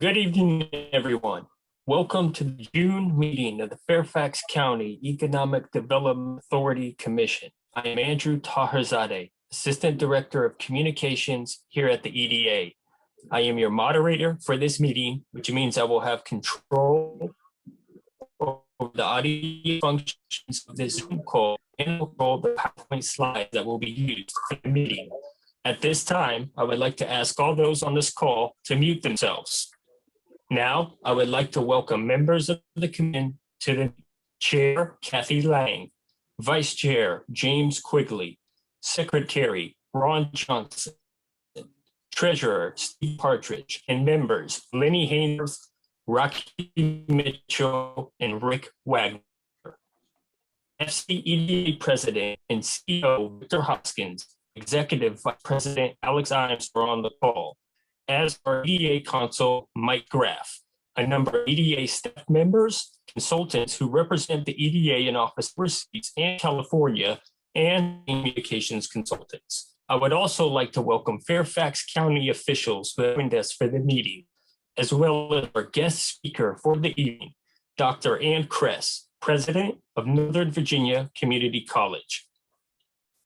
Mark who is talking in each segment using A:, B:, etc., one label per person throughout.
A: Good evening, everyone. Welcome to the June meeting of the Fairfax County Economic Development Authority Commission. I am Andrew Taherzadeh, Assistant Director of Communications here at the EDA. I am your moderator for this meeting, which means I will have control over the audio functions of this Zoom call and control the PowerPoint slides that will be used for the meeting. At this time, I would like to ask all those on this call to mute themselves. Now, I would like to welcome members of the committee to the Chair, Kathy Lang, Vice Chair, James Quigley, Secretary, Ron Johnson, Treasurer, Steve Partridge, and members, Lenny Haynes, Rocky Mitchell, and Rick Wagner. FCEDA President and CEO, Victor Hoskins, Executive Vice President, Alex Imes are on the call, as are EDA Counsel Mike Graff, a number of EDA staff members, consultants who represent the EDA in office overseas and California, and communications consultants. I would also like to welcome Fairfax County officials who joined us for the meeting, as well as our guest speaker for the evening, Dr. Ann Kress, President of Northern Virginia Community College.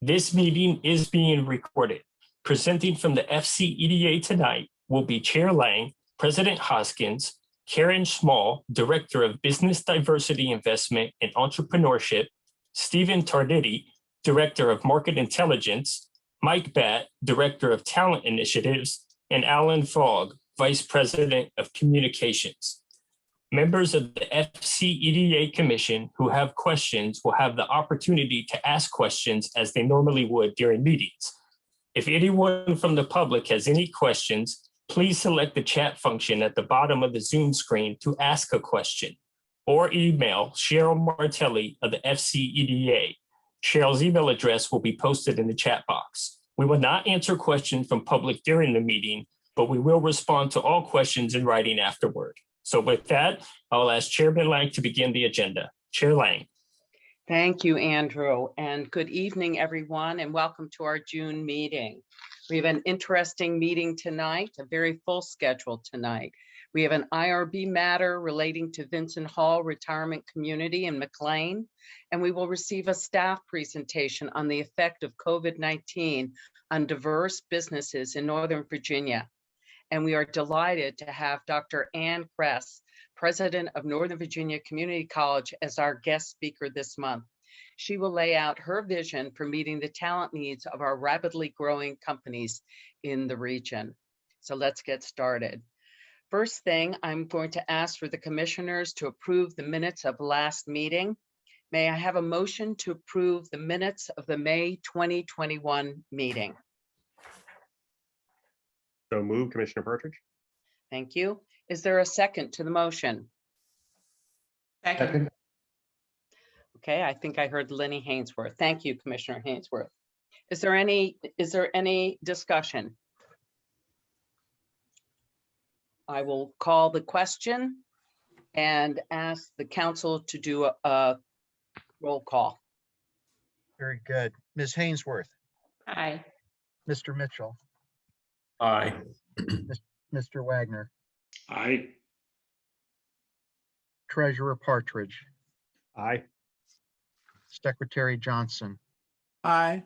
A: This meeting is being recorded. Presenting from the FCEDA tonight will be Chair Lang, President Hoskins, Karen Small, Director of Business Diversity Investment and Entrepreneurship, Stephen Tarditi, Director of Market Intelligence, Mike Batt, Director of Talent Initiatives, and Alan Fogg, Vice President of Communications. Members of the FCEDA Commission who have questions will have the opportunity to ask questions as they normally would during meetings. If anyone from the public has any questions, please select the chat function at the bottom of the Zoom screen to ask a question, or email Cheryl Martelli of the FCEDA. Cheryl's email address will be posted in the chat box. We will not answer questions from public during the meeting, but we will respond to all questions in writing afterward. So with that, I'll ask Chairman Lang to begin the agenda. Chair Lang.
B: Thank you, Andrew, and good evening, everyone, and welcome to our June meeting. We have an interesting meeting tonight, a very full schedule tonight. We have an IRB matter relating to Vincent Hall Retirement Community in McLean, and we will receive a staff presentation on the effect of COVID-19 on diverse businesses in Northern Virginia. And we are delighted to have Dr. Ann Kress, President of Northern Virginia Community College, as our guest speaker this month. She will lay out her vision for meeting the talent needs of our rapidly growing companies in the region. So let's get started. First thing, I'm going to ask for the commissioners to approve the minutes of last meeting. May I have a motion to approve the minutes of the May 2021 meeting?
C: So moved, Commissioner Partridge.
B: Thank you. Is there a second to the motion?
D: Second.
B: Okay, I think I heard Lenny Haynesworth. Thank you, Commissioner Haynesworth. Is there any discussion? I will call the question and ask the council to do a roll call.
D: Very good. Ms. Haynesworth.
B: Aye.
D: Mr. Mitchell.
A: Aye.
D: Mr. Wagner.
C: Aye.
D: Treasurer Partridge.
C: Aye.
D: Secretary Johnson.
E: Aye.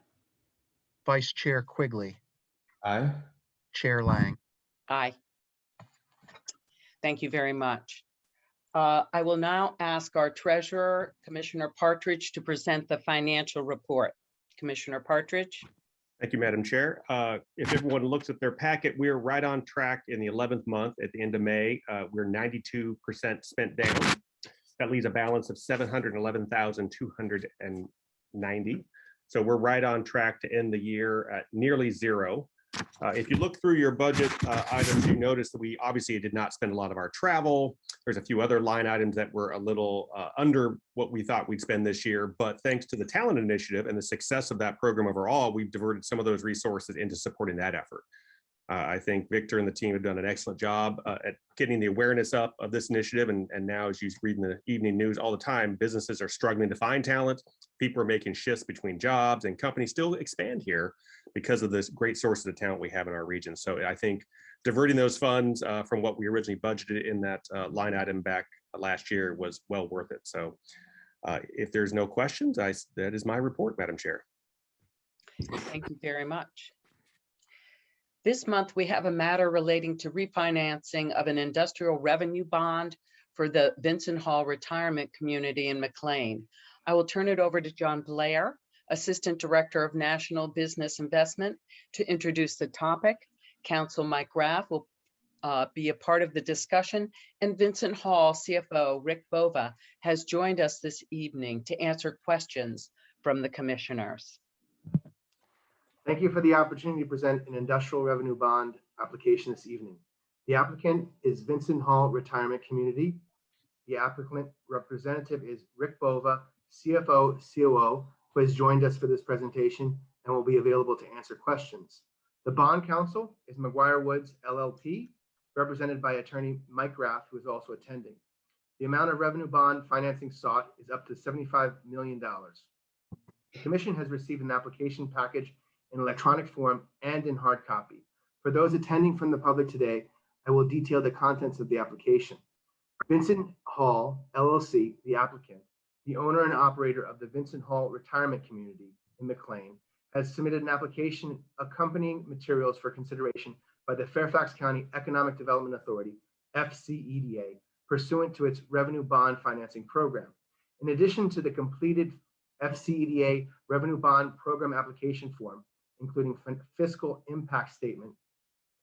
D: Vice Chair Quigley.
E: Aye.
D: Chair Lang.
B: Aye. Thank you very much. I will now ask our treasurer, Commissioner Partridge, to present the financial report. Commissioner Partridge.
C: Thank you, Madam Chair. If everyone looks at their packet, we're right on track in the 11th month at the end of May. We're 92% spent down. That leaves a balance of $711,290. So we're right on track to end the year at nearly zero. If you look through your budget items, you notice that we obviously did not spend a lot of our travel. There's a few other line items that were a little under what we thought we'd spend this year, but thanks to the talent initiative and the success of that program overall, we've diverted some of those resources into supporting that effort. I think Victor and the team have done an excellent job at getting the awareness up of this initiative. And now, as you read in the evening news all the time, businesses are struggling to find talent. People are making shifts between jobs, and companies still expand here because of this great sources of talent we have in our region. So I think diverting those funds from what we originally budgeted in that line item back last year was well worth it. So if there's no questions, that is my report, Madam Chair.
B: Thank you very much. This month, we have a matter relating to refinancing of an industrial revenue bond for the Vincent Hall Retirement Community in McLean. I will turn it over to John Blair, Assistant Director of National Business Investment, to introduce the topic. Council Mike Graff will be a part of the discussion, and Vincent Hall CFO Rick Bova has joined us this evening to answer questions from the commissioners.
E: Thank you for the opportunity to present an industrial revenue bond application this evening. The applicant is Vincent Hall Retirement Community. The applicant representative is Rick Bova, CFO, COO, who has joined us for this presentation and will be available to answer questions. The bond counsel is McGuire Woods LLP, represented by attorney Mike Graff, who is also attending. The amount of revenue bond financing sought is up to $75 million. The commission has received an application package in electronic form and in hard copy. For those attending from the public today, I will detail the contents of the application. Vincent Hall, LLC, the applicant, the owner and operator of the Vincent Hall Retirement Community in McLean, has submitted an application accompanying materials for consideration by the Fairfax County Economic Development Authority, FCEDA, pursuant to its revenue bond financing program. In addition to the completed FCEDA revenue bond program application form, including fiscal impact statement,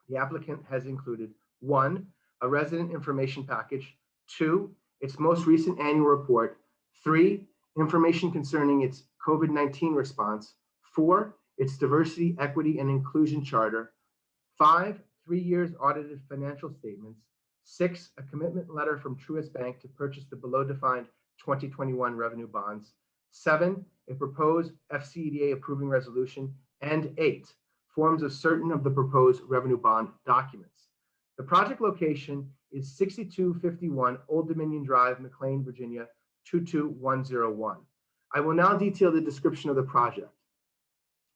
E: the applicant has included 1, a resident information package, 2, its most recent annual report, 3, information concerning its COVID-19 response, 4, its diversity, equity, and inclusion charter, 5, 3 years audited financial statements, 6, a commitment letter from Truist Bank to purchase the below defined 2021 revenue bonds, 7, a proposed FCEDA approving resolution, and 8, forms of certain of the proposed revenue bond documents. The project location is 6251 Old Dominion Drive, McLean, Virginia, 22101. I will now detail the description of the project.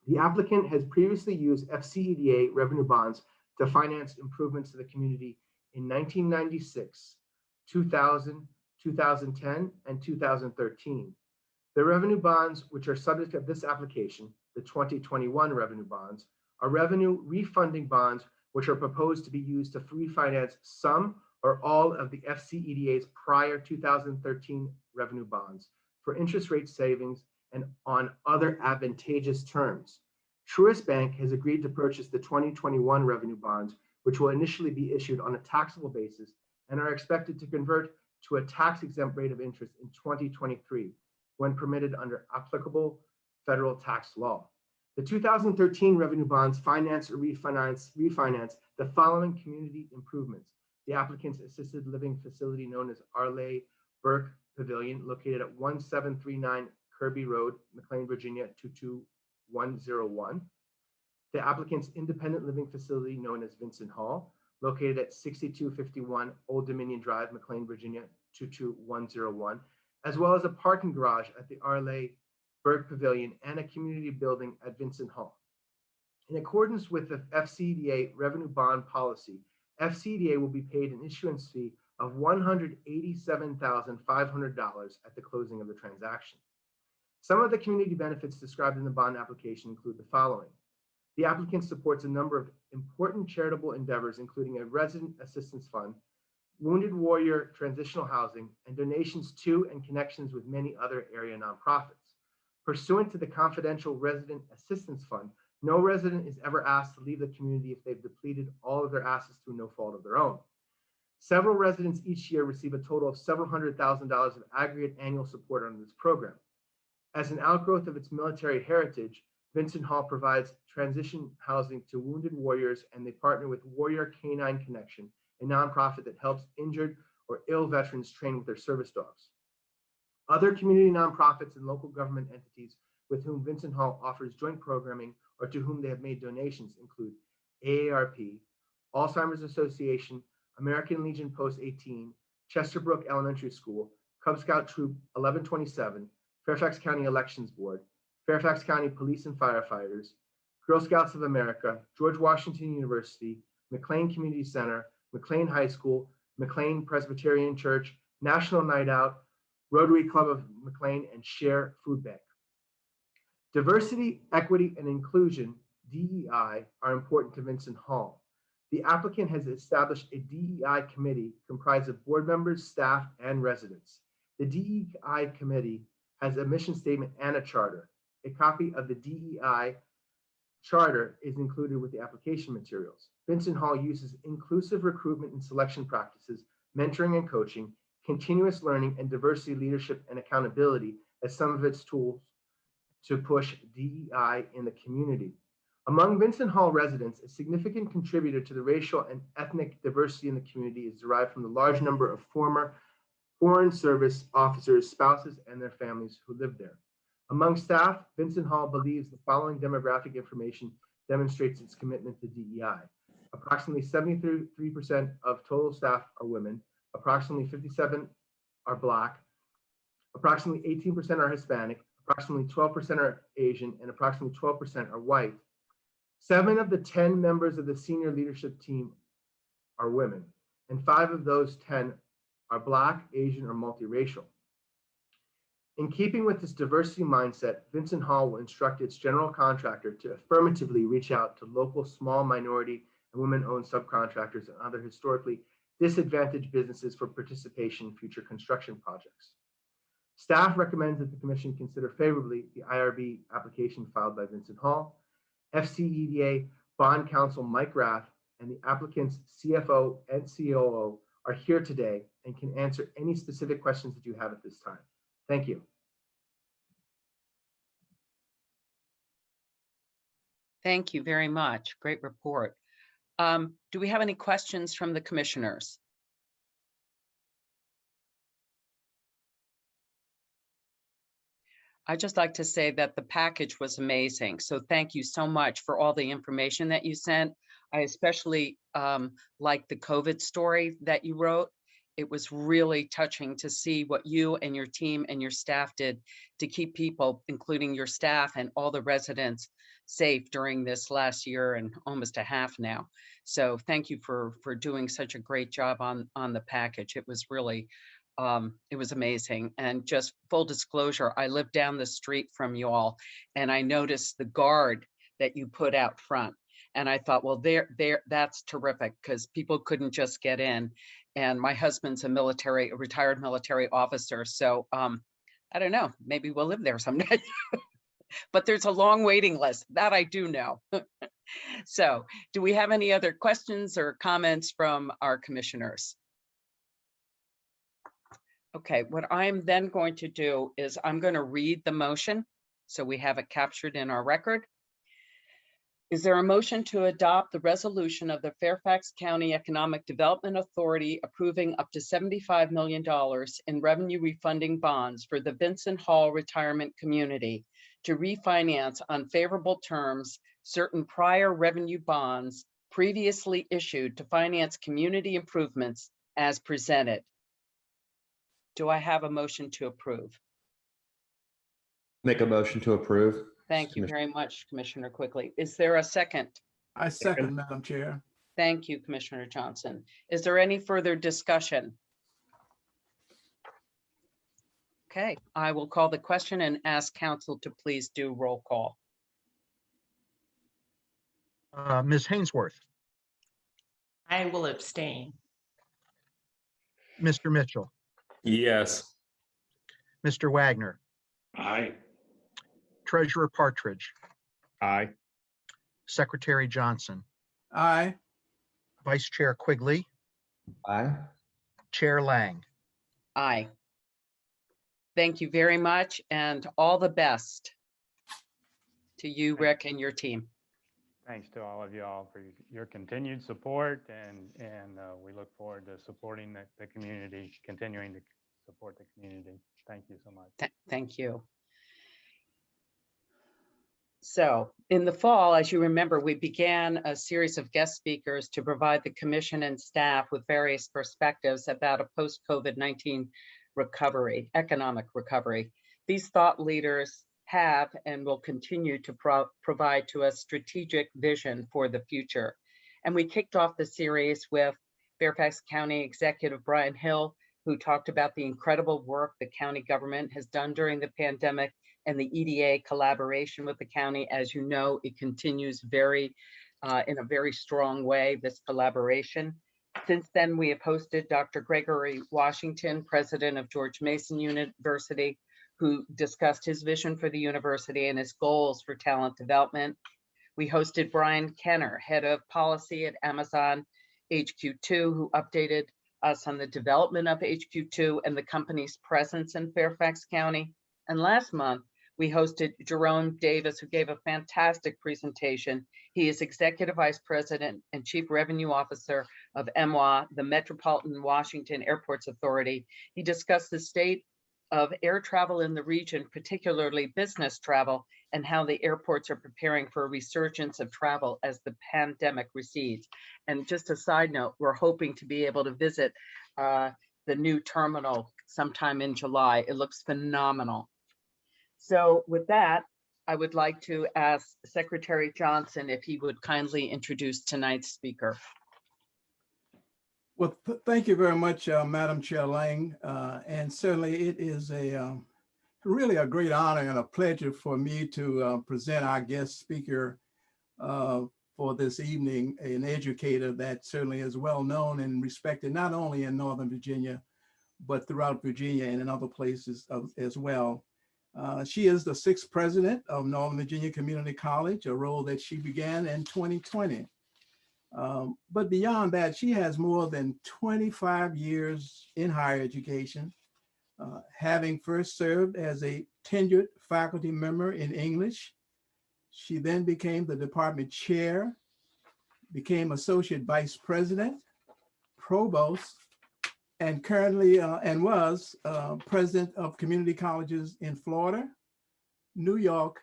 E: The applicant has previously used FCEDA revenue bonds to finance improvements to the community in 1996, 2000, 2010, and 2013. The revenue bonds, which are subject of this application, the 2021 revenue bonds, are revenue refunding bonds, which are proposed to be used to refinance some or all of the FCEDA's prior 2013 revenue bonds for interest rate savings and on other advantageous terms. Truist Bank has agreed to purchase the 2021 revenue bonds, which will initially be issued on a taxable basis and are expected to convert to a tax-exempt rate of interest in 2023, when permitted under applicable federal tax law. The 2013 revenue bonds finance or refinance the following community improvements: the applicant's assisted living facility known as Arley Burke Pavilion, located at 1739 Kirby Road, McLean, Virginia, 22101. The applicant's independent living facility known as Vincent Hall, located at 6251 Old Dominion Drive, McLean, Virginia, 22101, as well as a parking garage at the Arley Burke Pavilion and a community building at Vincent Hall. In accordance with the FCEDA revenue bond policy, FCEDA will be paid an issuance fee of $187,500 at the closing of the transaction. Some of the community benefits described in the bond application include the following. The applicant supports a number of important charitable endeavors, including a resident assistance fund, wounded warrior transitional housing, and donations to and connections with many other area nonprofits. Pursuant to the confidential resident assistance fund, no resident is ever asked to leave the community if they've depleted all of their assets through no fault of their own. Several residents each year receive a total of several $100,000 of aggregate annual support under this program. As an outgrowth of its military heritage, Vincent Hall provides transition housing to wounded warriors, and they partner with Warrior Canine Connection, a nonprofit that helps injured or ill veterans train with their service dogs. Other community nonprofits and local government entities with whom Vincent Hall offers joint programming or to whom they have made donations include AARP, Alzheimer's Association, American Legion Post 18, Chesterbrook Elementary School, Cub Scout Troop 1127, Fairfax County Elections Board, Fairfax County Police and Firefighters, Girl Scouts of America, George Washington University, McLean Community Center, McLean High School, McLean Presbyterian Church, National Night Out, Rotary Club of McLean, and Share Food Bank. Diversity, equity, and inclusion, DEI, are important to Vincent Hall. The applicant has established a DEI committee comprised of board members, staff, and residents. The DEI committee has a mission statement and a charter. A copy of the DEI charter is included with the application materials. Vincent Hall uses inclusive recruitment and selection practices, mentoring and coaching, continuous learning, and diversity leadership and accountability as some of its tools to push DEI in the community. Among Vincent Hall residents, a significant contributor to the racial and ethnic diversity in the community is derived from the large number of former Foreign Service officers, spouses, and their families who live there. Among staff, Vincent Hall believes the following demographic information demonstrates its commitment to DEI. Approximately 73% of total staff are women, approximately 57% are Black, approximately 18% are Hispanic, approximately 12% are Asian, and approximately 12% are white. 7 of the 10 members of the senior leadership team are women, and 5 of those 10 are Black, Asian, or multiracial. In keeping with this diversity mindset, Vincent Hall will instruct its general contractor to affirmatively reach out to local small minority and women-owned subcontractors and other historically disadvantaged businesses for participation in future construction projects. Staff recommends that the Commission consider favorably the IRB application filed by Vincent Hall. FCEDA Bond Counsel Mike Rath and the applicant's CFO and COO are here today and can answer any specific questions that you have at this time. Thank you.
B: Thank you very much. Great report. Do we have any questions from the commissioners? I'd just like to say that the package was amazing. So thank you so much for all the information that you sent. I especially like the COVID story that you wrote. It was really touching to see what you and your team and your staff did to keep people, including your staff and all the residents, safe during this last year and almost a half now. So thank you for doing such a great job on the package. It was really, it was amazing. And just full disclosure, I live down the street from you all, and I noticed the guard that you put out front. And I thought, well, that's terrific, because people couldn't just get in. And my husband's a retired military officer. So I don't know, maybe we'll live there someday. But there's a long waiting list, that I do know. So do we have any other questions or comments from our commissioners? Okay, what I'm then going to do is I'm going to read the motion so we have it captured in our record. Is there a motion to adopt the resolution of the Fairfax County Economic Development Authority approving up to $75 million in revenue refunding bonds for the Vincent Hall Retirement Community to refinance on favorable terms certain prior revenue bonds previously issued to finance community improvements as presented? Do I have a motion to approve?
F: Make a motion to approve.
B: Thank you very much, Commissioner Quigley. Is there a second?
G: I second, Madam Chair.
B: Thank you, Commissioner Johnson. Is there any further discussion? Okay, I will call the question and ask council to please do roll call.
D: Ms. Hainsworth,
H: I will abstain.
D: Mr. Mitchell,
A: Yes.
D: Mr. Wagner,
C: Aye.
D: Treasurer Partridge,
C: Aye.
D: Secretary Johnson,
G: Aye.
D: Vice Chair Quigley,
F: Aye.
D: Chair Lang.
B: Aye. Thank you very much, and all the best to you, Rick, and your team.
I: Thanks to all of y'all for your continued support, and we look forward to supporting the community, continuing to support the community. Thank you so much.
B: Thank you. So in the fall, as you remember, we began a series of guest speakers to provide the commission and staff with various perspectives about a post-COVID-19 recovery, economic recovery. These thought leaders have and will continue to provide to us strategic vision for the future. And we kicked off the series with Fairfax County Executive Brian Hill, who talked about the incredible work the county government has done during the pandemic and the EDA collaboration with the county. As you know, it continues in a very strong way, this collaboration. Since then, we have hosted Dr. Gregory Washington, president of George Mason University, who discussed his vision for the university and his goals for talent development. We hosted Brian Kenner, head of policy at Amazon HQ2, who updated us on the development of HQ2 and the company's presence in Fairfax County. And last month, we hosted Jerome Davis, who gave a fantastic presentation. He is Executive Vice President and Chief Revenue Officer of MWA, the Metropolitan Washington Airports Authority. He discussed the state of air travel in the region, particularly business travel, and how the airports are preparing for a resurgence of travel as the pandemic recedes. And just a side note, we're hoping to be able to visit the new terminal sometime in July. It looks phenomenal. So with that, I would like to ask Secretary Johnson if he would kindly introduce tonight's speaker.
G: Well, thank you very much, Madam Chair Lang. And certainly it is really a great honor and a pleasure for me to present our guest speaker for this evening, an educator that certainly is well known and respected, not only in Northern Virginia, but throughout Virginia and in other places as well. She is the 6th president of Northern Virginia Community College, a role that she began in 2020. But beyond that, she has more than 25 years in higher education, having first served as a tenured faculty member in English. She then became the department chair, became associate vice president, provost, and currently and was president of community colleges in Florida, New York,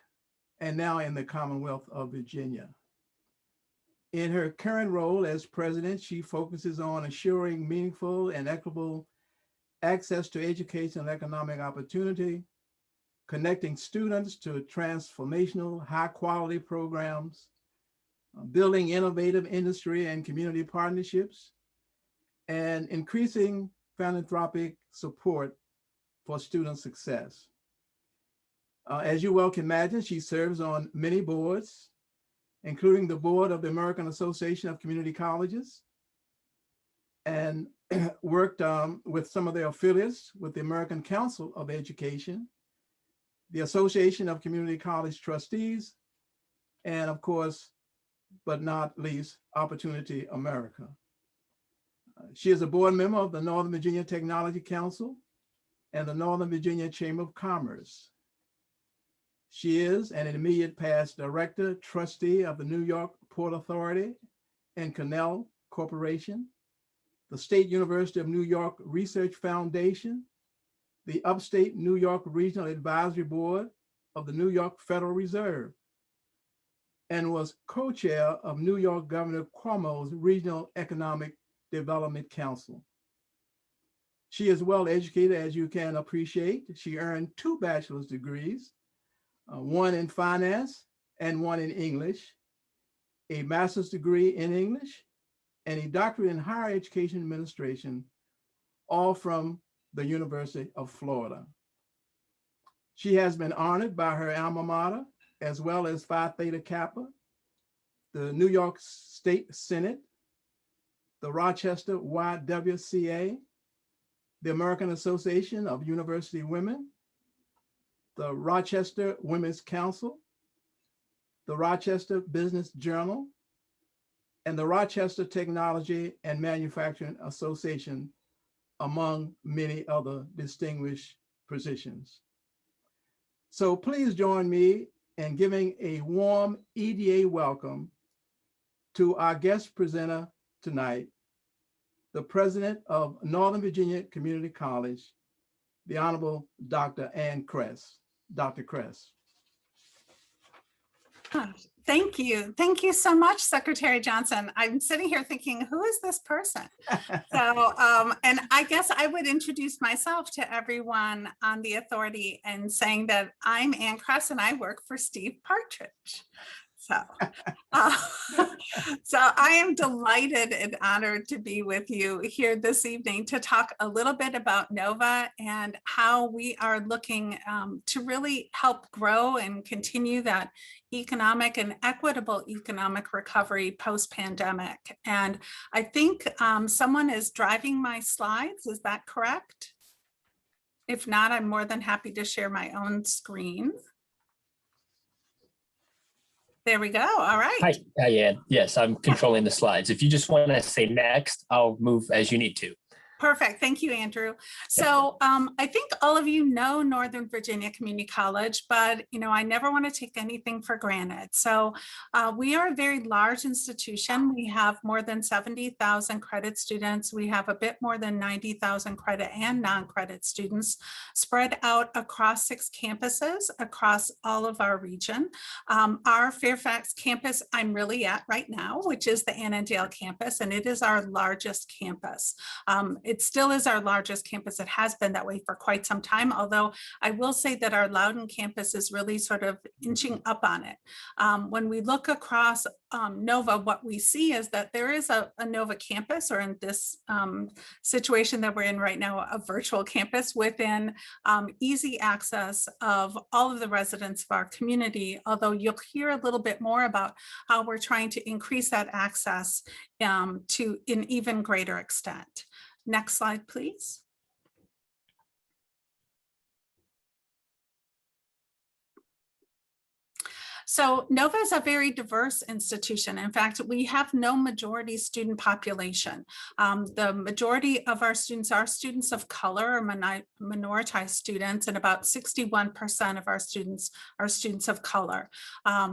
G: and now in the Commonwealth of Virginia. In her current role as president, she focuses on assuring meaningful and equitable access to education and economic opportunity, connecting students to transformational high-quality programs, building innovative industry and community partnerships, and increasing philanthropic support for student success. As you well can imagine, she serves on many boards, including the board of the American Association of Community Colleges, and worked with some of their affiliates with the American Council of Education, the Association of Community College Trustees, and of course, but not least, Opportunity America. She is a board member of the Northern Virginia Technology Council and the Northern Virginia Chamber of Commerce. She is an immediate past director, trustee of the New York Port Authority and Canal Corporation, the State University of New York Research Foundation, the Upstate New York Regional Advisory Board of the New York Federal Reserve, and was co-chair of New York Governor Cuomo's Regional Economic Development Council. She is well educated, as you can appreciate. She earned 2 bachelor's degrees, one in finance and one in English, a master's degree in English, and a doctorate in higher education administration, all from the University of Florida. She has been honored by her alma mater, as well as Phi Theta Kappa, the New York State Senate, the Rochester YWCA, the American Association of University Women, the Rochester Women's Council, the Rochester Business Journal, and the Rochester Technology and Manufacturing Association, among many other distinguished positions. So please join me in giving a warm EDA welcome to our guest presenter tonight, the president of Northern Virginia Community College, the Honorable Dr. Ann Kress. Dr. Kress.
J: Thank you. Thank you so much, Secretary Johnson. I'm sitting here thinking, who is this person? So, and I guess I would introduce myself to everyone on the authority and saying that I'm Ann Kress and I work for Steve Partridge. So, so I am delighted and honored to be with you here this evening to talk a little bit about NOVA and how we are looking to really help grow and continue that economic and equitable economic recovery post-pandemic. And I think someone is driving my slides. Is that correct? If not, I'm more than happy to share my own screen. There we go. All right.
A: Hi, Ann. Yes, I'm controlling the slides. If you just want to say next, I'll move as you need to.
J: Perfect. Thank you, Andrew. So I think all of you know Northern Virginia Community College, but I never want to take anything for granted. So we are a very large institution. We have more than 70,000 credit students. We have a bit more than 90,000 credit and non-credit students spread out across 6 campuses across all of our region. Our Fairfax campus I'm really at right now, which is the Annandale campus, and it is our largest campus. It still is our largest campus. It has been that way for quite some time, although I will say that our Loudoun campus is really sort of inching up on it. When we look across NOVA, what we see is that there is a NOVA campus, or in this situation that we're in right now, a virtual campus within easy access of all of the residents of our community, although you'll hear a little bit more about how we're trying to increase that access to an even greater extent. Next slide, please. So NOVA is a very diverse institution. In fact, we have no majority student population. The majority of our students are students of color or minoritized students, and about 61% of our students are students of color.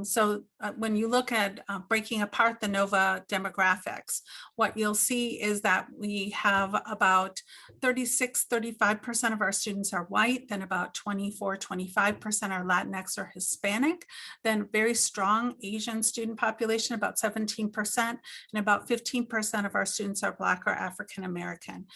J: So when you look at breaking apart the NOVA demographics, what you'll see is that we have about 35% of our students are white, then about 25% are Latinx or Hispanic, then very strong Asian student population, about 17%, and about 15% of our students are Black or African American.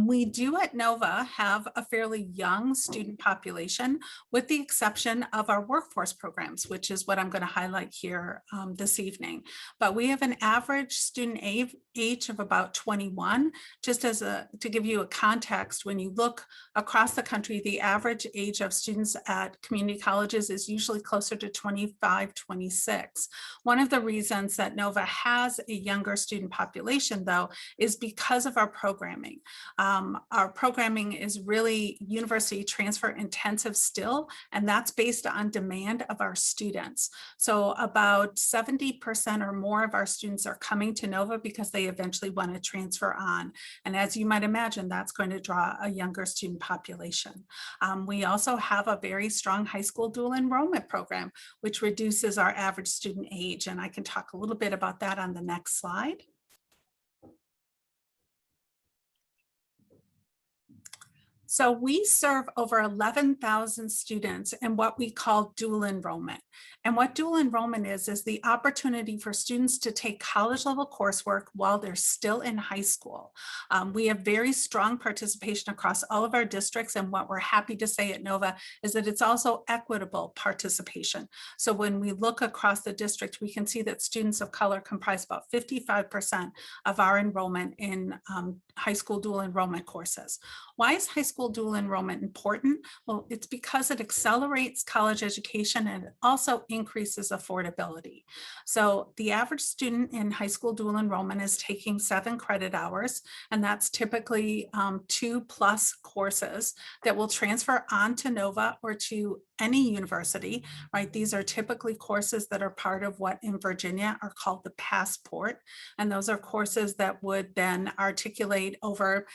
J: We do at NOVA have a fairly young student population, with the exception of our workforce programs, which is what I'm going to highlight here this evening. But we have an average student age of about 21. Just as to give you a context, when you look across the country, the average age of students at community colleges is usually closer to 25, 26. One of the reasons that NOVA has a younger student population, though, is because of our programming. Our programming is really university transfer intensive still, and that's based on demand of our students. So about 70% or more of our students are coming to NOVA because they eventually want to transfer on. And as you might imagine, that's going to draw a younger student population. We also have a very strong high school dual enrollment program, which reduces our average student age. And I can talk a little bit about that on the next slide. So we serve over 11,000 students in what we call dual enrollment. And what dual enrollment is the opportunity for students to take college level coursework while they're still in high school. We have very strong participation across all of our districts. And what we're happy to say at NOVA is that it's also equitable participation. So when we look across the district, we can see that students of color comprise about 55% of our enrollment in high school dual enrollment courses. Why is high school dual enrollment important? Well, it's because it accelerates college education and it also increases affordability. So the average student in high school dual enrollment is taking 7 credit hours, and that's typically 2+ courses that will transfer on to NOVA or to any university, right? These are typically courses that are part of what in Virginia are called the passport. And those are courses that would then articulate over,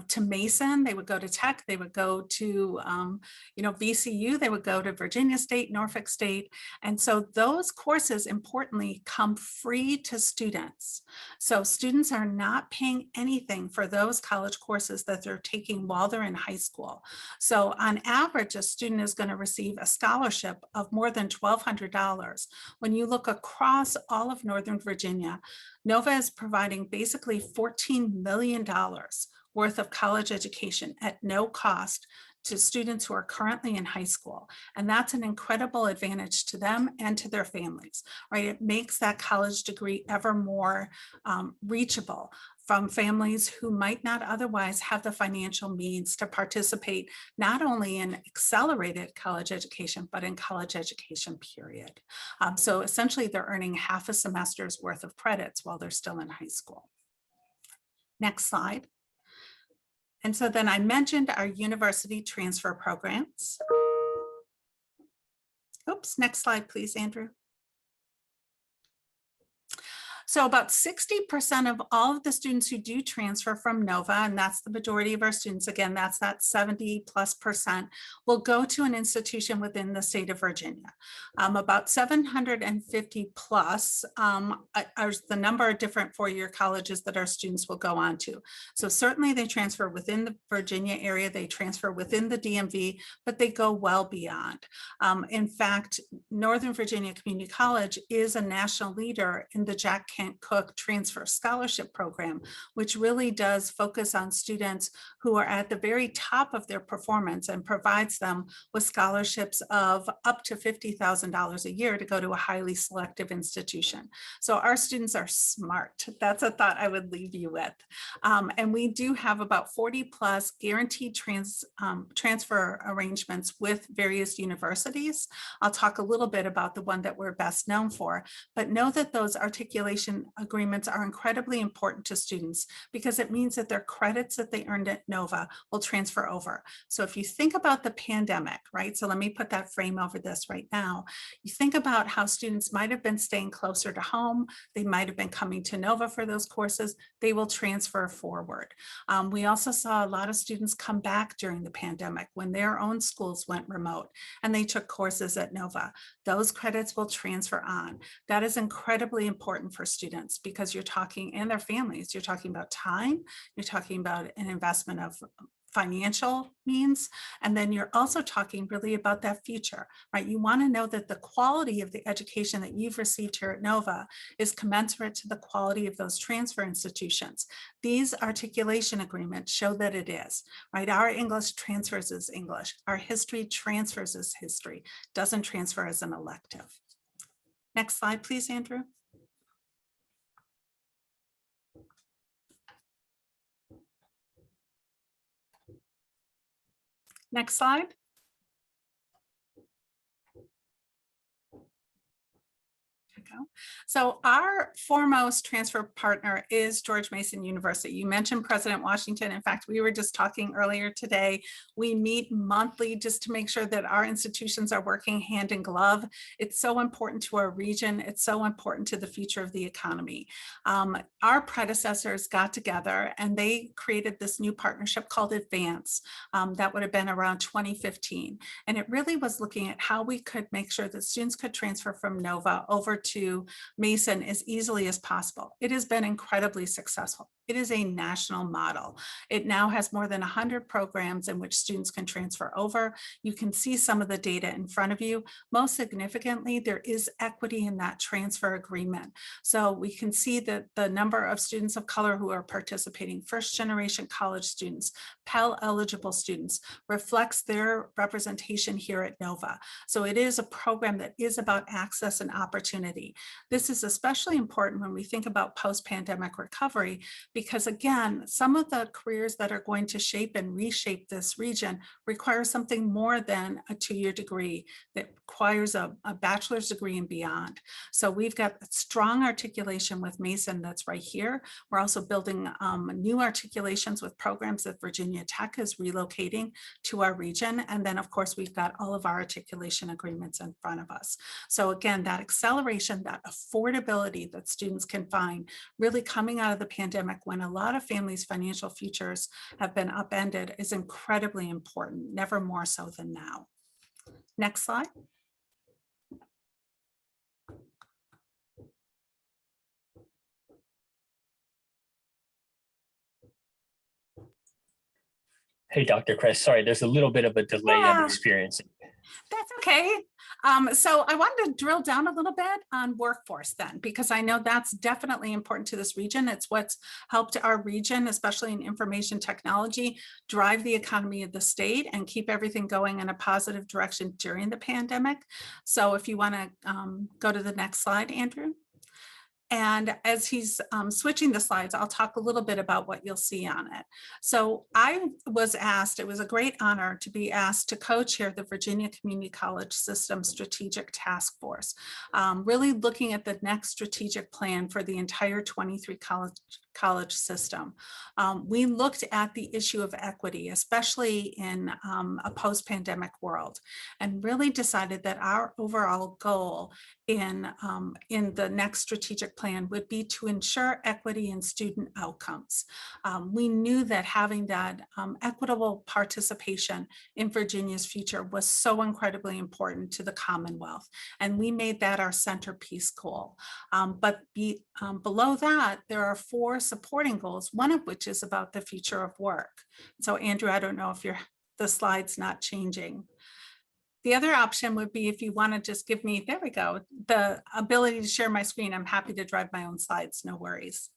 J: to Mason, they would go to Tech, they would go to, VCU, they would go to Virginia State, Norfolk State. And so those courses, importantly, come free to students. So students are not paying anything for those college courses that they're taking while they're in high school. So on average, a student is going to receive receive a scholarship of more than $1,200. When you look across all of Northern Virginia, NOVA is providing basically $14 million worth of college education at no cost to students who are currently in high school. And that's an incredible advantage to them and to their families, right? It makes that college degree ever more reachable from families who might not otherwise have the financial means to participate not only in accelerated college education, but in college education, period. So essentially they're earning half a semester's worth of credits while they're still in high school. Next slide. And so then I mentioned our university transfer programs. Oops, next slide, please, Andrew. So about 60% of all of the students who do transfer from NOVA, and that's the majority of our students, again, that's that 70+%, will go to an institution within the state of Virginia. About 750 plus are the number of different four-year colleges that our students will go on to. So certainly they transfer within the Virginia area, they transfer within the DMV, but they go well beyond. In fact, Northern Virginia Community College is a national leader in the Jack Kent Cook Transfer Scholarship Program, which really does focus on students who are at the very top of their performance and provides them with scholarships of up to $50,000 a year to go to a highly selective institution. So our students are smart. That's a thought I would leave you with. And we do have about 40 plus guaranteed transfer arrangements with various universities. I'll talk a little bit about the one that we're best known for, but know that those articulation agreements are incredibly important to students because it means that their credits that they earned at NOVA will transfer over. So if you think about the pandemic, right? So let me put that frame over this right now. You think about how students might have been staying closer to home. They might have been coming to NOVA for those courses. They will transfer forward. We also saw a lot of students come back during the pandemic when their own schools went remote and they took courses at NOVA. Those credits will transfer on. That is incredibly important for students because you're talking, and their families, you're talking about time, you're talking about an investment of financial means, and then you're also talking really about that future, right? You want to know that the quality of the education that you've received here at NOVA is commensurate to the quality of those transfer institutions. These articulation agreements show that it is, right? Our English transfers as English. Our history transfers as history, doesn't transfer as an elective. Next slide, please, Andrew. Next slide. So our foremost transfer partner is George Mason University. You mentioned President Washington. In fact, we were just talking earlier today. We meet monthly just to make sure that our institutions are working hand in glove. It's so important to our region. It's so important to the future of the economy. Our predecessors got together and they created this new partnership called Advance. That would have been around 2015. And it really was looking at how we could make sure that students could transfer from NOVA over to Mason as easily as possible. It has been incredibly successful. It is a national model. It now has more than 100 programs in which students can transfer over. You can see some of the data in front of you. Most significantly, there is equity in that transfer agreement. So we can see that the number of students of color who are participating, first generation college students, Pell eligible students, reflects their representation here at NOVA. So it is a program that is about access and opportunity. This is especially important when we think about post-pandemic recovery, because again, some of the careers that are going to shape and reshape this region require something more than a two-year degree that requires a bachelor's degree and beyond. So we've got strong articulation with Mason that's right here. We're also building new articulations with programs that Virginia Tech is relocating to our region. And then of course, we've got all of our articulation agreements in front of us. So again, that acceleration, that affordability that students can find really coming out of the pandemic when a lot of families' financial futures have been upended is incredibly important, never more so than now. Next slide.
A: Hey, Dr. Chris, sorry, there's a little bit of a delay I'm experiencing.
J: That's okay. So I wanted to drill down a little bit on workforce then, because I know that's definitely important to this region. It's what's helped our region, especially in information technology, drive the economy of the state and keep everything going in a positive direction during the pandemic. So if you want to go to the next slide, Andrew. And as he's switching the slides, I'll talk a little bit about what you'll see on it. So I was asked, it was a great honor to be asked to co-chair the Virginia Community College System Strategic Task Force, really looking at the next strategic plan for the entire 23 college system. We looked at the issue of equity, especially in a post-pandemic world, and really decided that our overall goal in the next strategic plan would be to ensure equity in student outcomes. We knew that having that equitable participation in Virginia's future was so incredibly important to the Commonwealth, and we made that our centerpiece goal. But below that, there are 4 supporting goals, one of which is about the future of work. So Andrew, I don't know if the slide's not changing. The other option would be if you want to just give me, there we go, the ability to share my screen. I'm happy to drive my own slides, no worries.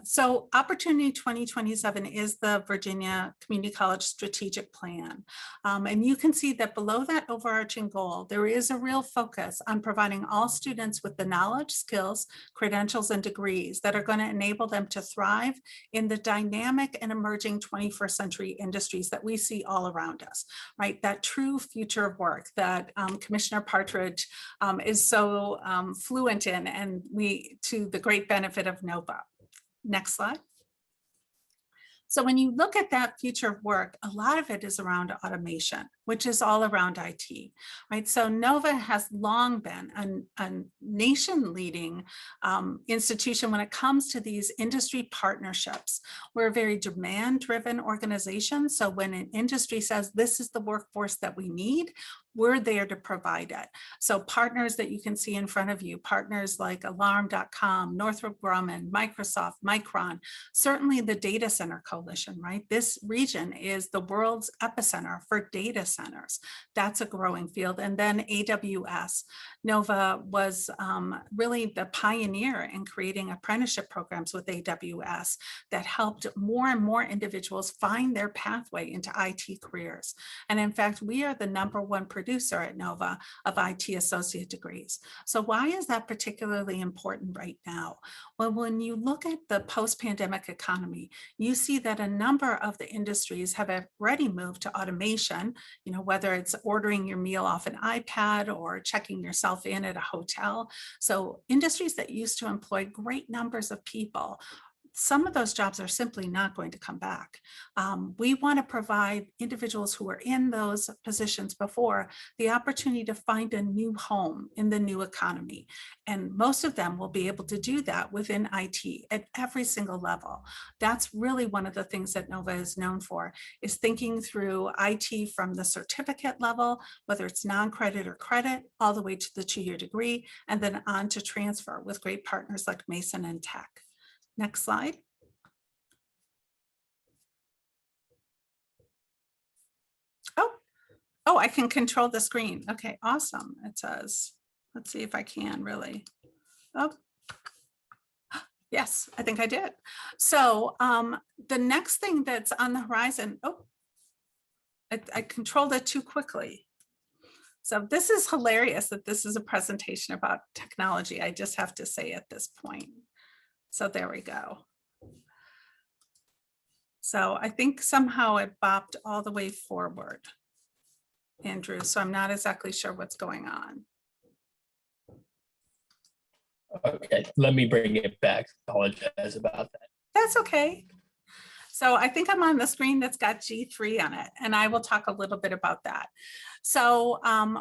J: So Opportunity 2027 is the Virginia Community College Strategic Plan. And you can see that below that overarching goal, there is a real focus on providing all students with the knowledge, skills, credentials, and degrees that are going to enable them to thrive in the dynamic and emerging 21st century industries that we see all around us, right? That true future of work that Commissioner Partridge is so fluent in, and to the great benefit of NOVA. Next slide. So when you look at that future of work, a lot of it is around automation, which is all around IT, right? So NOVA has long been a nation-leading institution when it comes to these industry partnerships. We're a very demand-driven organization. So when an industry says, this is the workforce that we need, we're there to provide it. So partners that you can see in front of you, partners like Alarm.com, Northrop Grumman, Microsoft, Micron, certainly the data center coalition, right? This region is the world's epicenter for data centers. That's a growing field. And then AWS. NOVA was really the pioneer in creating apprenticeship programs with AWS that helped more and more individuals find their pathway into IT careers. And in fact, we are the #1 producer at NOVA of IT associate degrees. So why is that particularly important right now? Well, when you look at the post-pandemic economy, you see that a number of the industries have already moved to automation, whether it's ordering your meal off an iPad or checking yourself in at a hotel. So industries that used to employ great numbers of people, some of those jobs are simply not going to come back. We want to provide individuals who were in those positions before the opportunity to find a new home in the new economy. And most of them will be able to do that within IT at every single level. That's really one of the things that NOVA is known for, is thinking through IT from the certificate level, whether it's non-credit or credit, all the way to the 2-year degree, and then on to transfer with great partners like Mason and Tech. Next slide. Oh, I can control the screen. Okay, awesome. It says, let's see if I can really. Oh, yes, I think I did. So the next thing that's on the horizon, I controlled it too quickly. So this is hilarious that this is a presentation about technology. I just have to say at this point. So there we go. So I think somehow it bopped all the way forward, Andrew. So I'm not exactly sure what's going on.
A: Okay, let me bring it back. Apologize about that.
J: That's okay. So I think I'm on the screen that's got G3 on it, and I will talk a little bit about that. So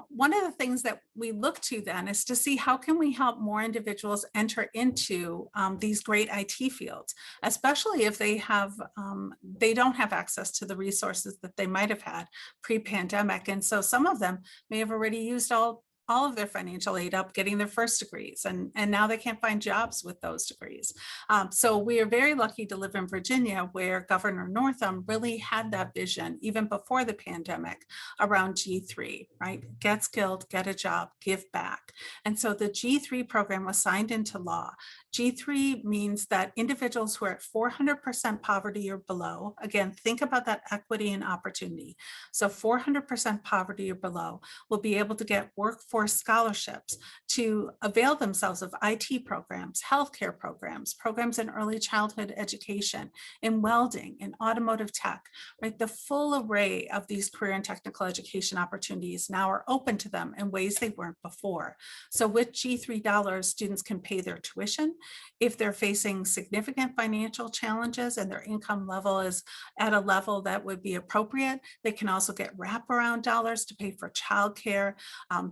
J: one of the things that we look to then is to see how can we help more individuals enter into these great IT fields, especially if they don't have access to the resources that they might have had pre-pandemic. And so some of them may have already used all all of their financial aid up, getting their first degrees, and now they can't find jobs with those degrees. So we are very lucky to live in Virginia, where Governor Northam really had that vision even before the pandemic around G3, right? Get skilled, get a job, give back. And so the G3 program was signed into law. G3 means that individuals who are at 400% poverty or below, again, think about that equity and opportunity. So 400% poverty or below will be able to get workforce scholarships to avail themselves of IT programs, healthcare programs, programs in early childhood education, in welding, in automotive tech, right? The full array of these career and technical education opportunities now are open to them in ways they weren't before. So with G3 dollars, students can pay their tuition. If they're facing significant financial challenges and their income level is at a level that would be appropriate, they can also get wraparound dollars to pay for childcare,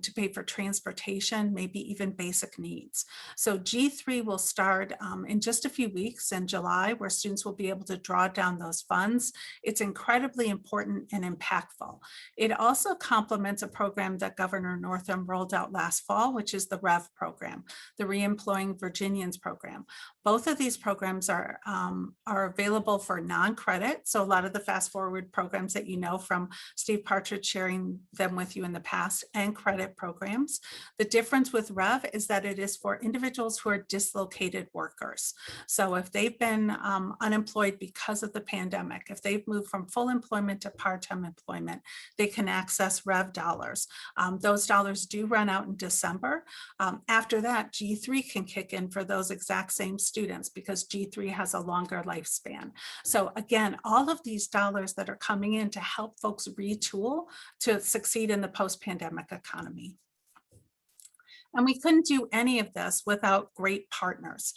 J: to pay for transportation, maybe even basic needs. So G3 will start in just a few weeks in July, where students will be able to draw down those funds. It's incredibly important and impactful. It also complements a program that Governor Northam rolled out last fall, which is the REV program, the Reemploying Virginians program. Both of these programs are available for non-credit. So a lot of the fast forward programs that you know from Steve Partridge sharing them with you in the past, and credit programs. The difference with REV is that it is for individuals who are dislocated workers. So if they've been unemployed because of the pandemic, if they've moved from full employment to part-time employment, they can access REV dollars. Those dollars do run out in December. After that, G3 can kick in for those exact same students because G3 has a longer lifespan. So again, all of these dollars that are coming in to help folks retool to succeed in the post-pandemic economy. And we couldn't do any of this without great partners.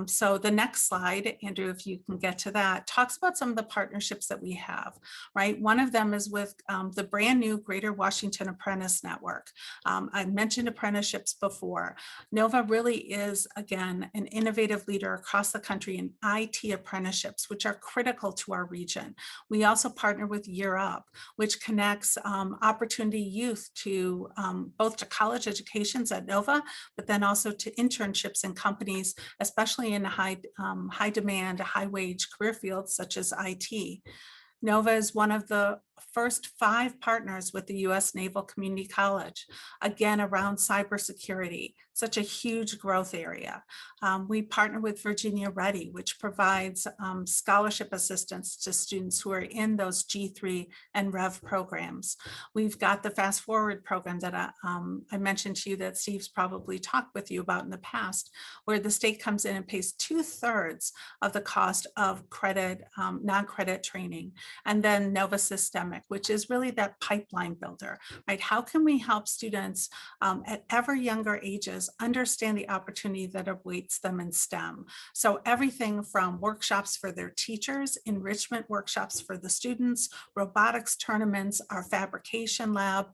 J: So the next slide, Andrew, if you can get to that, talks about some of the partnerships that we have, right? One of them is with the brand new Greater Washington Apprentice Network. I mentioned apprenticeships before. NOVA really is, again, an innovative leader across the country in IT apprenticeships, which are critical to our region. We also partner with Year Up, which connects opportunity youth to both to college educations at NOVA, but then also to internships in companies, especially in high demand, high wage career fields such as IT. NOVA is one of the first 5 partners with the U.S. Naval Community College, again, around cybersecurity, such a huge growth area. We partner with Virginia Ready, which provides scholarship assistance to students who are in those G3 and REV programs. We've got the Fast Forward program that I mentioned to you that Steve's probably talked with you about in the past, where the state comes in and pays 2/3 of the cost of credit, non-credit training. And then NOVA Systemic, which is really that pipeline builder, right? How can we help students at ever younger ages understand the opportunity that awaits them in STEM? So everything from workshops for their teachers, enrichment workshops for the students, robotics tournaments, our fabrication lab,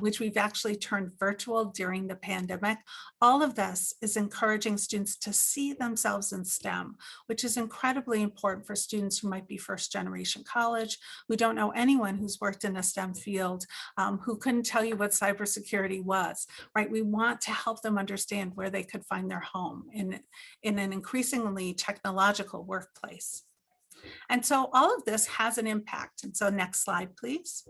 J: which we've actually turned virtual during the pandemic. All of this is encouraging students to see themselves in STEM, which is incredibly important for students who might be first generation college, who don't know anyone who's worked in a STEM field, who couldn't tell you what cybersecurity was, right? We want to help them understand where they could find their home in an increasingly technological workplace. And so all of this has an impact. And so next slide, please.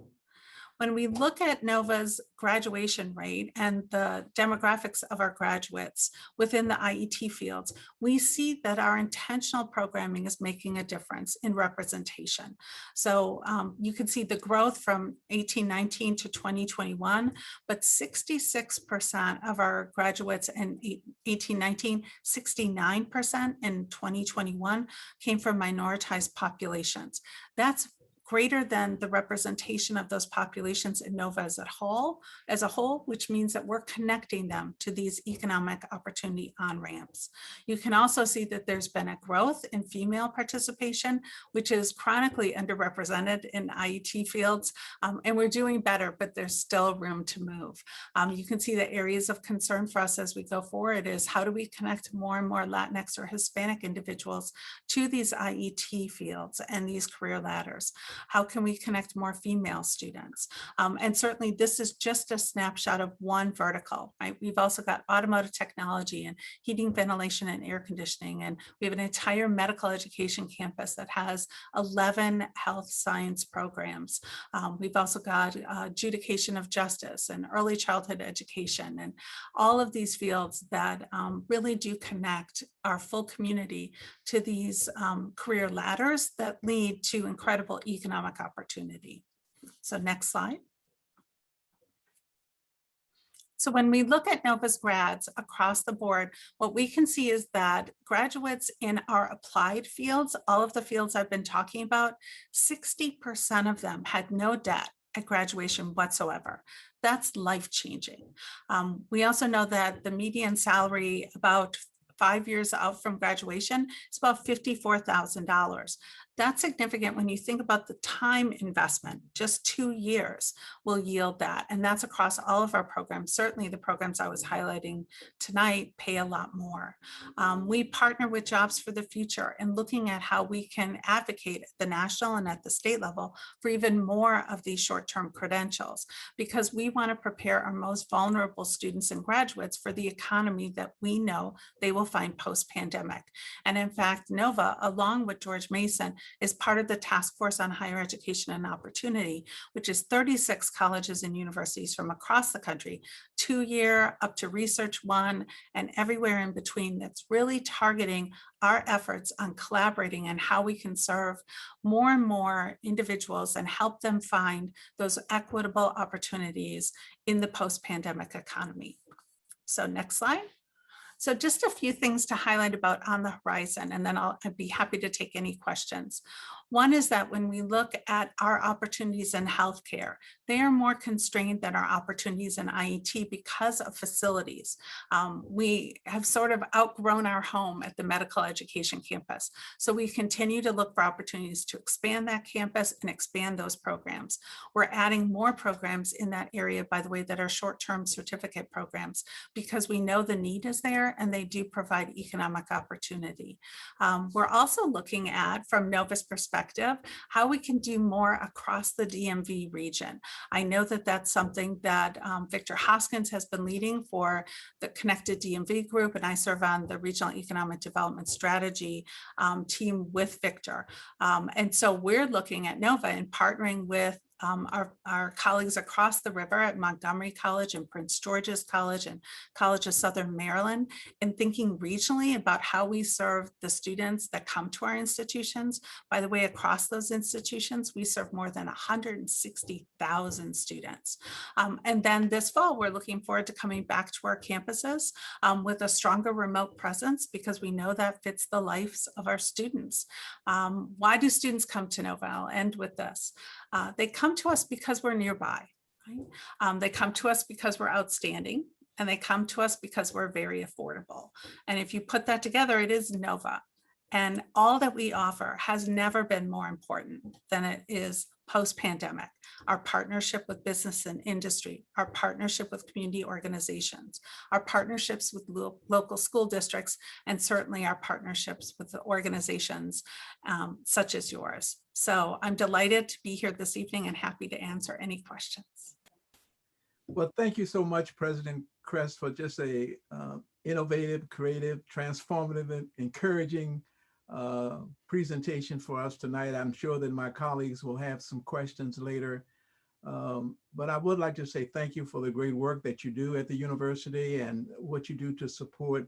J: When we look at NOVA's graduation rate and the demographics of our graduates within the IET fields, we see that our intentional programming is making a difference in representation. So you can see the growth from 1819 to 2021, but 66% of our graduates in 1819, 69% in 2021 came from minoritized populations. That's greater than the representation of those populations in NOVA as a whole, which means that we're connecting them to these economic opportunity on-ramps. You can also see that there's been a growth in female participation, which is chronically underrepresented in IET fields, and we're doing better, but there's still room to move. You can see the areas of concern for us as we go forward is how do we connect more and more Latinx or Hispanic individuals to these IET fields and these career ladders. How can we connect more female students? And certainly this is just a snapshot of one vertical, right? We've also got automotive technology and heating, ventilation, and air conditioning. And we have an entire medical education campus that has 11 health science programs. We've also got adjudication of justice and early childhood education, and all of these fields that really do connect our full community to these career ladders that lead to incredible economic opportunity. So next slide. So when we look at Nova's grads across the board, what we can see is that graduates in our applied fields, all of the fields I've been talking about, 60% of them had no debt at graduation whatsoever. That's life-changing. We also know that the median salary about 5 years out from graduation is about $54,000. That's significant when you think about the time investment. Just 2 years will yield that. And that's across all of our programs. Certainly the programs I was highlighting tonight pay a lot more. We partner with Jobs for the Future and looking at how we can advocate at the national and at the state level for even more of these short-term credentials, because we want to prepare our most vulnerable students and graduates for the economy that we know they will find post-pandemic. And in fact, Nova, along with George Mason, is part of the Task Force on Higher Education and Opportunity, which is 36 colleges and universities from across the country, 2-year up to Research 1 and everywhere in between, that's really targeting our efforts on collaborating and how we can serve more and more individuals and help them find those equitable opportunities in the post-pandemic economy. So next slide. So just a few things to highlight about on the horizon, and then I'd be happy to take any questions. One is that when we look at our opportunities in healthcare, they are more constrained than our opportunities in IET because of facilities. We have sort of outgrown our home at the medical education campus. So we continue to look for opportunities to expand that campus and expand those programs. We're adding more programs in that area, by the way, that are short-term certificate programs, because we know the need is there and they do provide economic opportunity. We're also looking at, from Nova's perspective, how we can do more across the DMV region. I know that that's something that Victor Hoskins has been leading for the Connected DMV group, and I serve on the Regional Economic Development Strategy team with Victor. And so we're looking at Nova and partnering with our colleagues across the river at Montgomery College and Prince George's College and College of Southern Maryland, and thinking regionally about how we serve the students that come to our institutions. By the way, across those institutions, we serve more than 160,000 students. And then this fall, we're looking forward to coming back to our campuses with a stronger remote presence, because we know that fits the lives of our students. Why do students come to Nova? I'll end with this. They come to us because we're nearby, right? They come to us because we're outstanding, and they come to us because we're very affordable. And if you put that together, it is Nova. And all that we offer has never been more important than it is post-pandemic. Our partnership with business and industry, our partnership with community organizations, our partnerships with local school districts, and certainly our partnerships with the organizations such as yours. So I'm delighted to be here this evening and happy to answer any questions.
G: Well, thank you so much, President Kress, for just a innovative, creative, transformative, and encouraging presentation for us tonight. I'm sure that my colleagues will have some questions later, but I would like to say thank you for the great work that you do at the university and what you do to support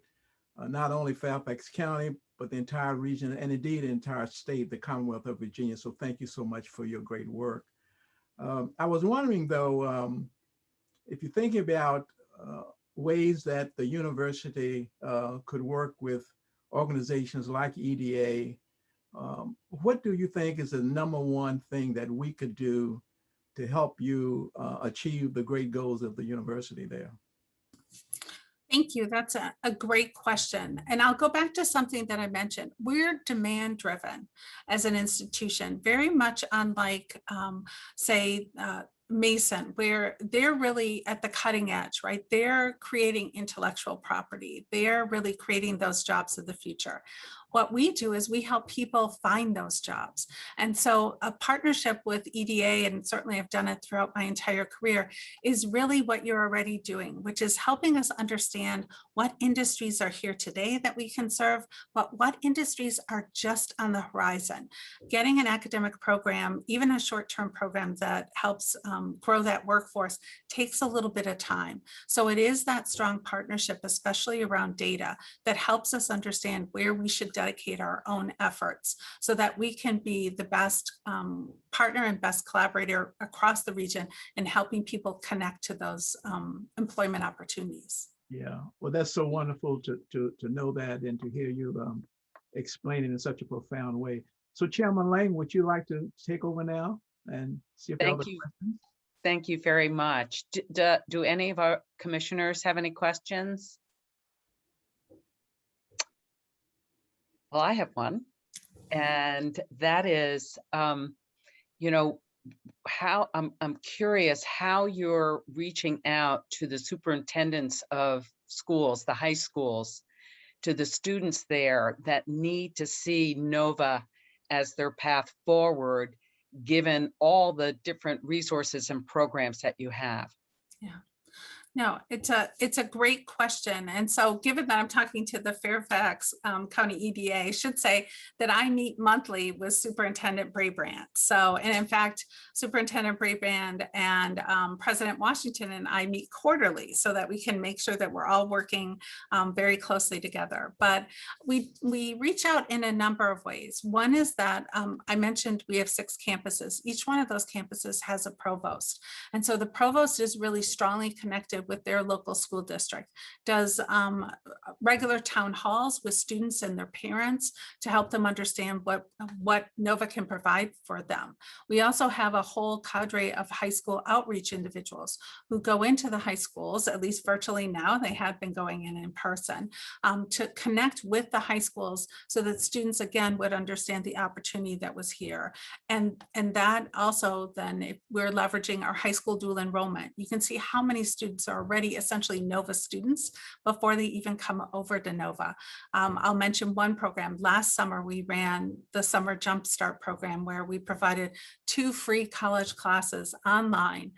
G: not only Fairfax County, but the entire region and indeed the entire state, the Commonwealth of Virginia. So thank you so much for your great work. I was wondering though, if you're thinking about ways that the university could work with organizations like EDA, what do you think is the #1 thing that we could do to help you achieve the great goals of the university there?
J: Thank you. That's a great question. And I'll go back to something that I mentioned. We're demand driven as an institution, very much unlike, say, Mason, where they're really at the cutting edge, right? They're creating intellectual property. They're really creating those jobs of the future. What we do is we help people find those jobs. And so a partnership with EDA, and certainly I've done it throughout my entire career, is really what you're already doing, which is helping us understand what industries are here today that we can serve, but what industries are just on the horizon. Getting an academic program, even a short-term program that helps grow that workforce, takes a little bit of time. So it is that strong partnership, especially around data, that helps us understand where we should dedicate our own efforts so that we can be the best partner and best collaborator across the region in helping people connect to those employment opportunities.
G: Yeah, well, that's so wonderful to know that and to hear you explain it in such a profound way. So Chairman Lang, would you like to take over now and see if there are other questions?
B: Thank you very much. Do any of our commissioners have any questions? Well, I have one, and that is, you know, how I'm curious how you're reaching out to the superintendents of schools, the high schools, to the students there that need to see NOVA as their path forward, given all the different resources and programs that you have.
J: Yeah. No, it's a great question. And so given that I'm talking to the Fairfax County EDA, I should say that I meet monthly with Superintendent Brabrand. So, and in fact, Superintendent Brabrand and President Washington and I meet quarterly so that we can make sure that we're all working very closely together. But we reach out in a number of ways. One is that I mentioned we have 6 campuses. Each one of those campuses has a provost. And so the provost is really strongly connected with their local school district, does regular town halls with students and their parents to help them understand what NOVA can provide for them. We also have a whole cadre of high school outreach individuals who go into the high schools, at least virtually now, they had been going in person, to connect with the high schools so that students again would understand the opportunity that was here. And that also then, if we're leveraging our high school dual enrollment, you can see how many students are already essentially NOVA students before they even come over to NOVA. I'll mention one program. Last summer, we ran the Summer Jumpstart program where we provided 2 free college classes online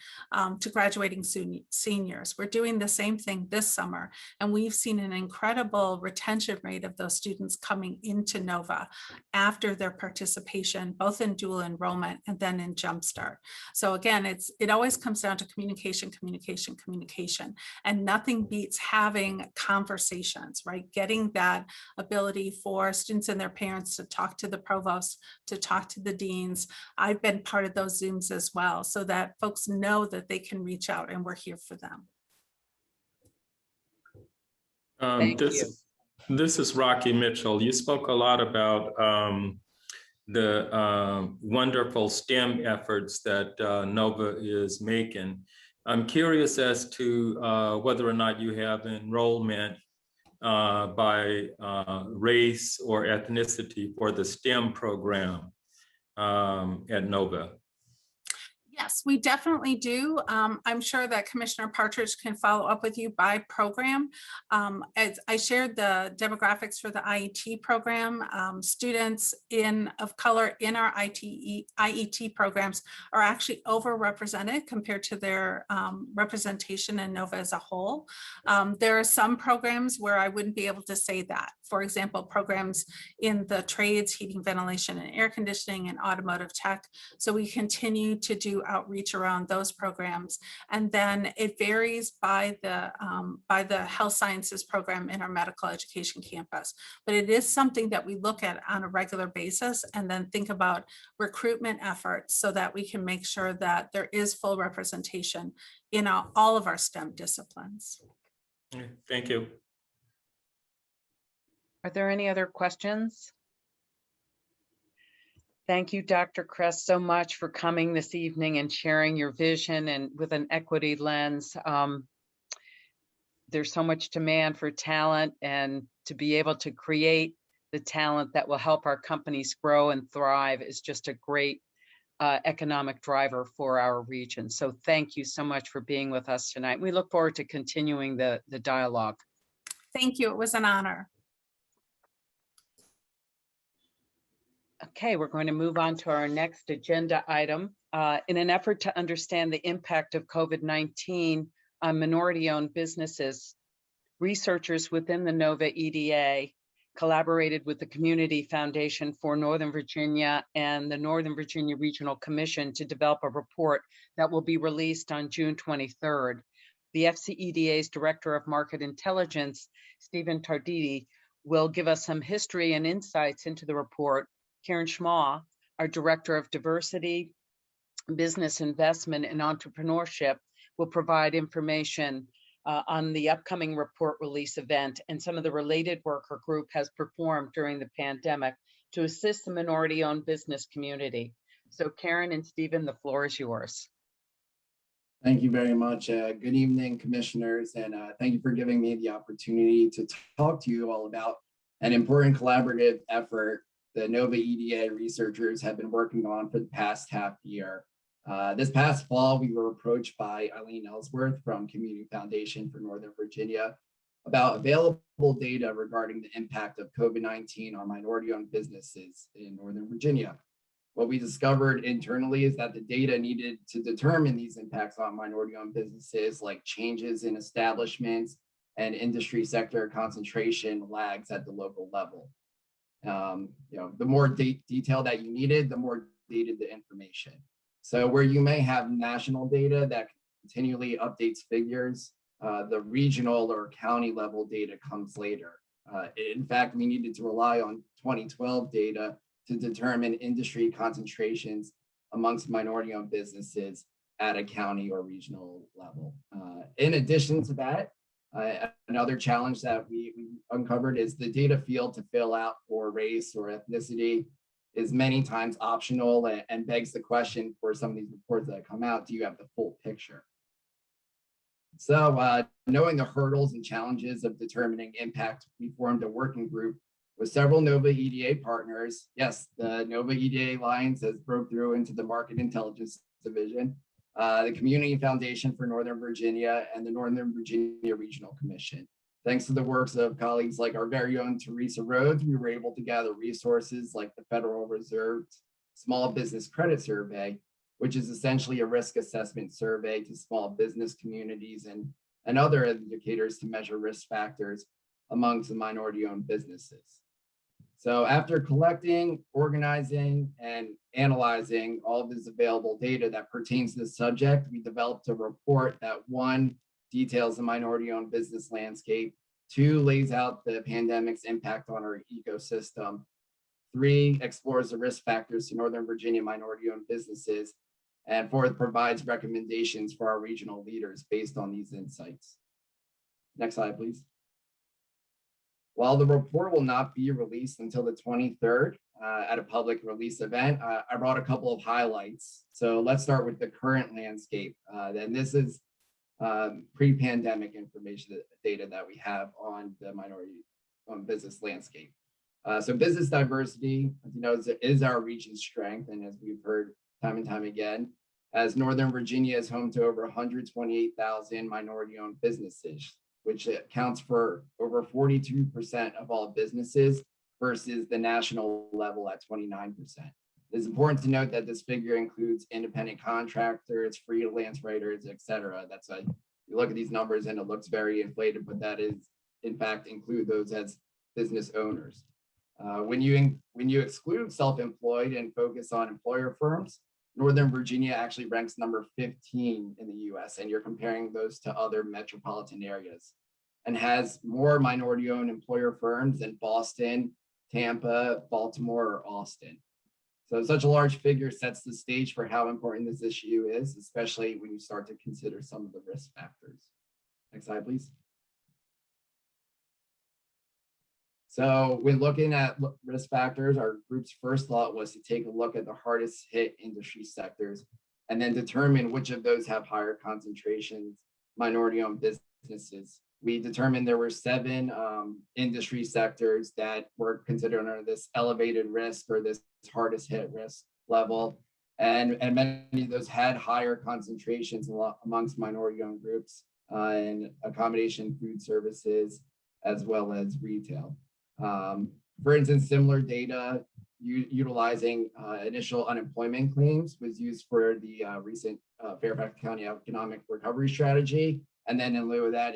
J: to graduating seniors. We're doing the same thing this summer, and we've seen an incredible retention rate of those students coming into NOVA after their participation, both in dual enrollment and then in Jumpstart. So again, it always comes down to communication, communication, communication. And nothing beats having conversations, right? Getting that ability for students and their parents to talk to the provost, to talk to the deans. I've been part of those Zooms as well, so that folks know that they can reach out and we're here for them.
K: This is Rocky Mitchell. You spoke a lot about the wonderful STEM efforts that NOVA is making. I'm curious as to whether or not you have enrollment by race or ethnicity for the STEM program at NOVA.
J: Yes, we definitely do. I'm sure that Commissioner Partridge can follow up with you by program. As I shared the demographics for the IET program, students of color in our IET programs are actually overrepresented compared to their representation in NOVA as a whole. There are some programs where I wouldn't be able to say that. For example, programs in the trades, heating, ventilation, and air conditioning, and automotive tech. So we continue to do outreach around those programs. And then it varies by the health sciences program in our medical education campus. But it is something that we look at on a regular basis and then think about recruitment efforts so that we can make sure that there is full representation in all of our STEM disciplines.
K: Thank you.
B: Are there any other questions? Thank you, Dr. Kress, so much for coming this evening and sharing your vision and with an equity lens. There's so much demand for talent, and to be able to create the talent that will help our companies grow and thrive is just a great economic driver for our region. So thank you so much for being with us tonight. We look forward to continuing the dialogue.
J: Thank you. It was an honor.
B: Okay, we're going to move on to our next agenda item. In an effort to understand the impact of COVID-19 on minority-owned businesses, researchers within the NOVA EDA collaborated with the Community Foundation for Northern Virginia and the Northern Virginia Regional Commission to develop a report that will be released on June 23rd. The FCEDA's Director of Market Intelligence, Stephen Tarditi, will give us some history and insights into the report. Karen Schmaw, our Director of Diversity, Business Investment and Entrepreneurship, will provide information on the upcoming report release event and some of the related work her group has performed during the pandemic to assist the minority-owned business community. So Karen and Stephen, the floor is yours.
L: Thank you very much. Good evening, commissioners, and thank you for giving me the opportunity to talk to you all about an important collaborative effort the NOVA EDA researchers have been working on for the past half year. This past fall, we were approached by Eileen Ellsworth from Community Foundation for Northern Virginia about available data regarding the impact of COVID-19 on minority-owned businesses in Northern Virginia. What we discovered internally is that the data needed to determine these impacts on minority-owned businesses, like changes in establishments and industry sector concentration, lags at the local level. The more detail that you needed, the more dated the information. So where you may have national data that continually updates figures, the regional or county level data comes later. In fact, we needed to rely on 2012 data to determine industry concentrations amongst minority-owned businesses at a county or regional level. In addition to that, another challenge that we uncovered is the data field to fill out for race or ethnicity is many times optional and begs the question for some of these reports that come out, do you have the full picture? So knowing the hurdles and challenges of determining impact, we formed a working group with several NOVA EDA partners. Yes, the NOVA EDA Alliance has broke through into the Market Intelligence Division, the Community Foundation for Northern Virginia, and the Northern Virginia Regional Commission. Thanks to the works of colleagues like our very own Teresa Rhodes, we were able to gather resources like the Federal Reserve's Small Business Credit Survey, which is essentially a risk assessment survey to small business communities and other indicators to measure risk factors amongst the minority-owned businesses. So after collecting, organizing, and analyzing all of this available data that pertains to the subject, we developed a report that, one, details the minority-owned business landscape, two, lays out the pandemic's impact on our ecosystem, three, explores the risk factors to Northern Virginia minority-owned businesses, and fourth, provides recommendations for our regional leaders based on these insights. Next slide, please. While the report will not be released until the 23rd at a public release event, I brought a couple of highlights. So let's start with the current landscape. And this is pre-pandemic information, data that we have on the minority-owned business landscape. So business diversity, as you know, is our region's strength. And as we've heard time and time again, as Northern Virginia is home to over 128,000 minority-owned businesses, which accounts for over 42% of all businesses versus the national level at 29%. It's important to note that this figure includes independent contractors, freelance writers, et cetera. That's why you look at these numbers and it looks very inflated, but that is in fact include those as business owners. When you exclude self-employed and focus on employer firms, Northern Virginia actually ranks number 15 in the US, and you're comparing those to other metropolitan areas, and has more minority-owned employer firms than Boston, Tampa, Baltimore, or Austin. So such a large figure sets the stage for how important this issue is, especially when you start to consider some of the risk factors. Next slide, please. So when looking at risk factors, our group's first thought was to take a look at the hardest hit industry sectors and then determine which of those have higher concentrations, minority-owned businesses. We determined there were 7 industry sectors that were considered under this elevated risk or this hardest hit risk level. And many of those had higher concentrations amongst minority-owned groups in accommodation, food services, as well as retail. For instance, similar data utilizing initial unemployment claims was used for the recent Fairfax County Economic Recovery Strategy. And then in lieu of that,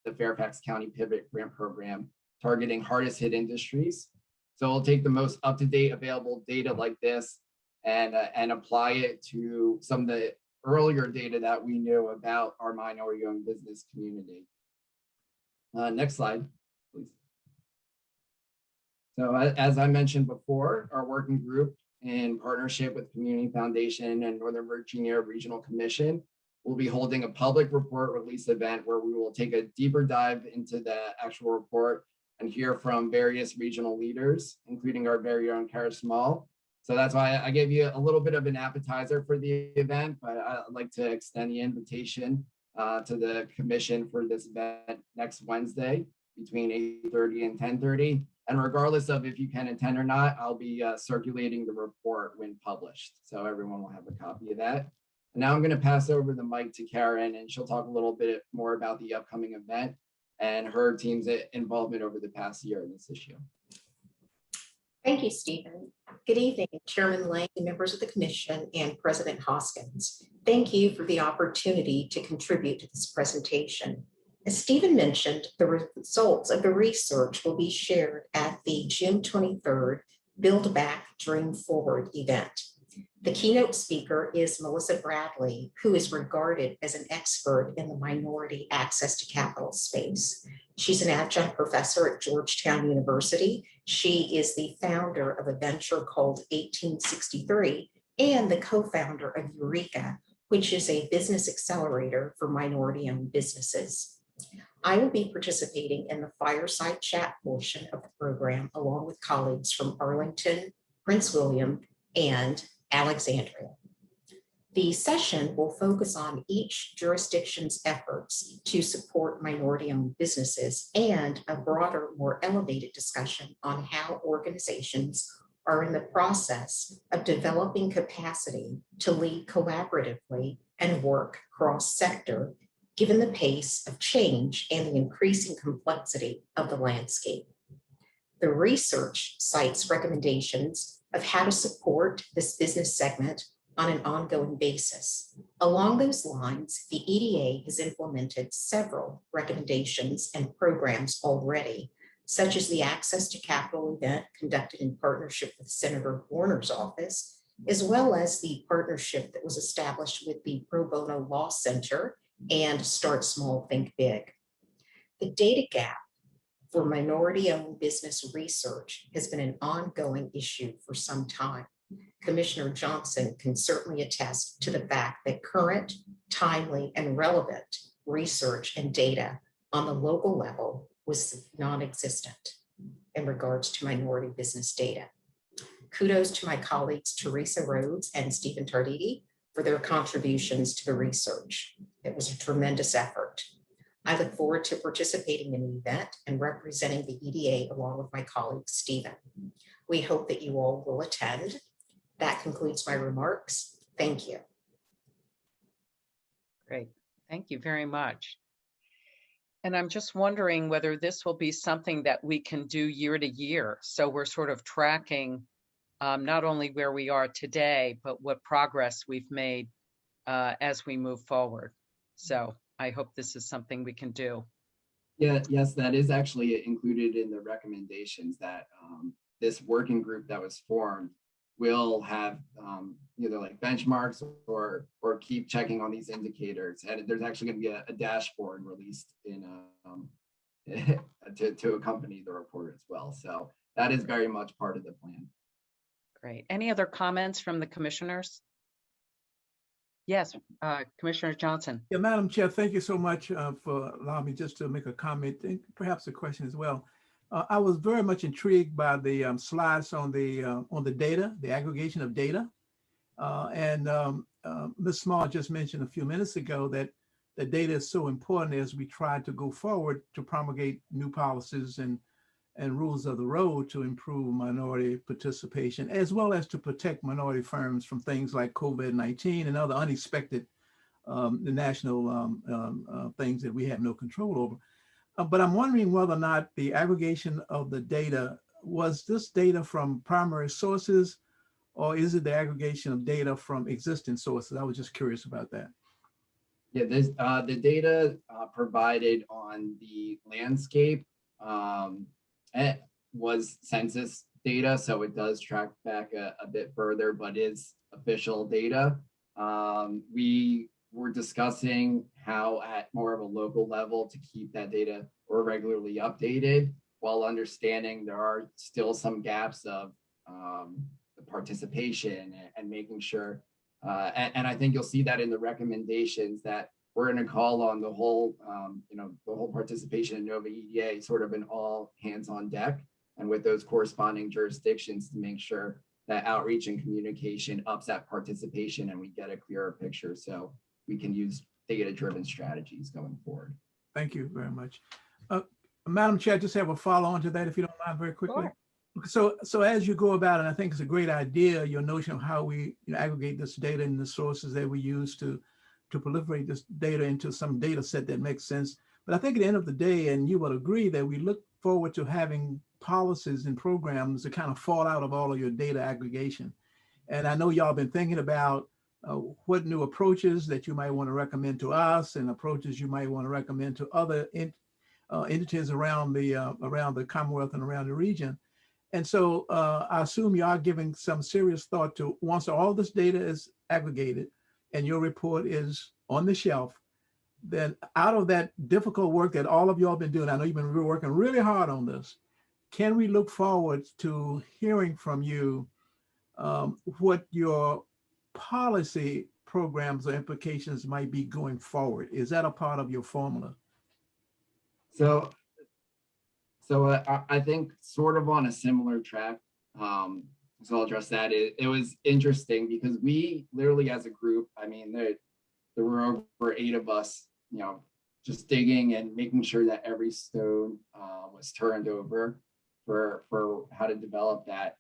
L: the Fairfax County Pivot Grant Program targeting hardest hit industries. So we'll take the most up-to-date available data like this and apply it to some of the earlier data that we knew about our minority-owned business community. Next slide, please. So as I mentioned before, our working group in partnership with Community Foundation and Northern Virginia Regional Commission will be holding a public report release event where we will take a deeper dive into the actual report and hear from various regional leaders, including our very own Kara Small. So that's why I gave you a little bit of an appetizer for the event, but I'd like to extend the invitation to the commission for this event next Wednesday between 8:30 and 10:30. And regardless of if you can attend or not, I'll be circulating the report when published. So everyone will have a copy of that. And now I'm going to pass over the mic to Karen, and she'll talk a little bit more about the upcoming event and her team's involvement over the past year in this issue.
M: Thank you, Stephen. Good evening, Chairman Lang, members of the Commission, and President Hoskins. Thank you for the opportunity to contribute to this presentation. As Stephen mentioned, the results of the research will be shared at the June 23rd Build Back, Dream Forward event. The keynote speaker is Melissa Bradley, who is regarded as an expert in the minority access to capital space. She's an adjunct professor at Georgetown University. She is the founder of a venture called 1863 and the co-founder of Eureka, which is a business accelerator for minority-owned businesses. I will be participating in the fireside chat portion of the program along with colleagues from Arlington, Prince William, and Alexandria. The session will focus on each jurisdiction's efforts to support minority-owned businesses and a broader, more elevated discussion on how organizations are in the process of developing capacity to lead collaboratively and work cross-sector, given the pace of change and the increasing complexity of the landscape. The research cites recommendations of how to support this business segment on an ongoing basis. Along those lines, the EDA has implemented several recommendations and programs already, such as the Access to Capital event conducted in partnership with Senator Warner's office, as well as the partnership that was established with the Pro Bono Law Center and Start Small, Think Big. The data gap for minority-owned business research has been an ongoing issue for some time. Commissioner Johnson can certainly attest to the fact that current, timely, and relevant research and data on the local level was non-existent in regards to minority business data. Kudos to my colleagues Teresa Rhodes and Stephen Tarditi for their contributions to the research. It was a tremendous effort. I look forward to participating in the event and representing the EDA along with my colleague, Stephen. We hope that you all will attend. That concludes my remarks. Thank you.
B: Great. Thank you very much. And I'm just wondering whether this will be something that we can do year to year. So we're sort of tracking not only where we are today, but what progress we've made as we move forward. So I hope this is something we can do.
L: Yeah, yes, that is actually included in the recommendations that this working group that was formed will have either like benchmarks or keep checking on these indicators. And there's actually going to be a dashboard released in to accompany the report as well. So that is very much part of the plan.
B: Great. Any other comments from the commissioners? Yes, Commissioner Johnson.
G: Yeah, Madam Chair, thank you so much for allowing me just to make a comment and perhaps a question as well. I was very much intrigued by the slides on the data, the aggregation of data. Ms. Small just mentioned a few minutes ago that the data is so important as we try to go forward to promulgate new policies and rules of the road to improve minority participation, as well as to protect minority firms from things like COVID-19 and other unexpected national things that we have no control over. But I'm wondering whether or not the aggregation of the data was this data from primary sources, or is it the aggregation of data from existing sources? I was just curious about that.
L: Yeah, this the data provided on the landscape it was census data, so it does track back a bit further, but is official data. We were discussing how at more of a local level to keep that data more regularly updated, while understanding there are still some gaps of the participation and making sure. And I think you'll see that in the recommendations that we're going to call on the whole, the whole participation in Nova EDA, sort of an all hands on deck, and with those corresponding jurisdictions to make sure that outreach and communication ups that participation and we get a clearer picture so we can use data-driven strategies going forward.
G: Thank you very much. Madam Chair, I just have a follow on to that, if you don't mind, very quickly. Sure. So as you go about it, I think it's a great idea, your notion of how we aggregate this data and the sources that we use to proliferate this data into some data set that makes sense. But I think at the end of the day, and you would agree, that we look forward to having policies and programs that kind of fall out of all of your data aggregation. And I know y'all been thinking about what new approaches that you might want to recommend to us and approaches you might want to recommend to other entities around the Commonwealth and around the region. And so I assume you are giving some serious thought to, once all this data is aggregated and your report is on the shelf, then out of that difficult work that all of y'all been doing, I know you've been working really hard on this, can we look forward to hearing from you what your policy programs or implications might be going forward? Is that a part of your formula?
L: So I think sort of on a similar track, so I'll address that. It was interesting because we literally as a group, I mean, there were over 8 of us, just digging and making sure that every stone was turned over for how to develop that.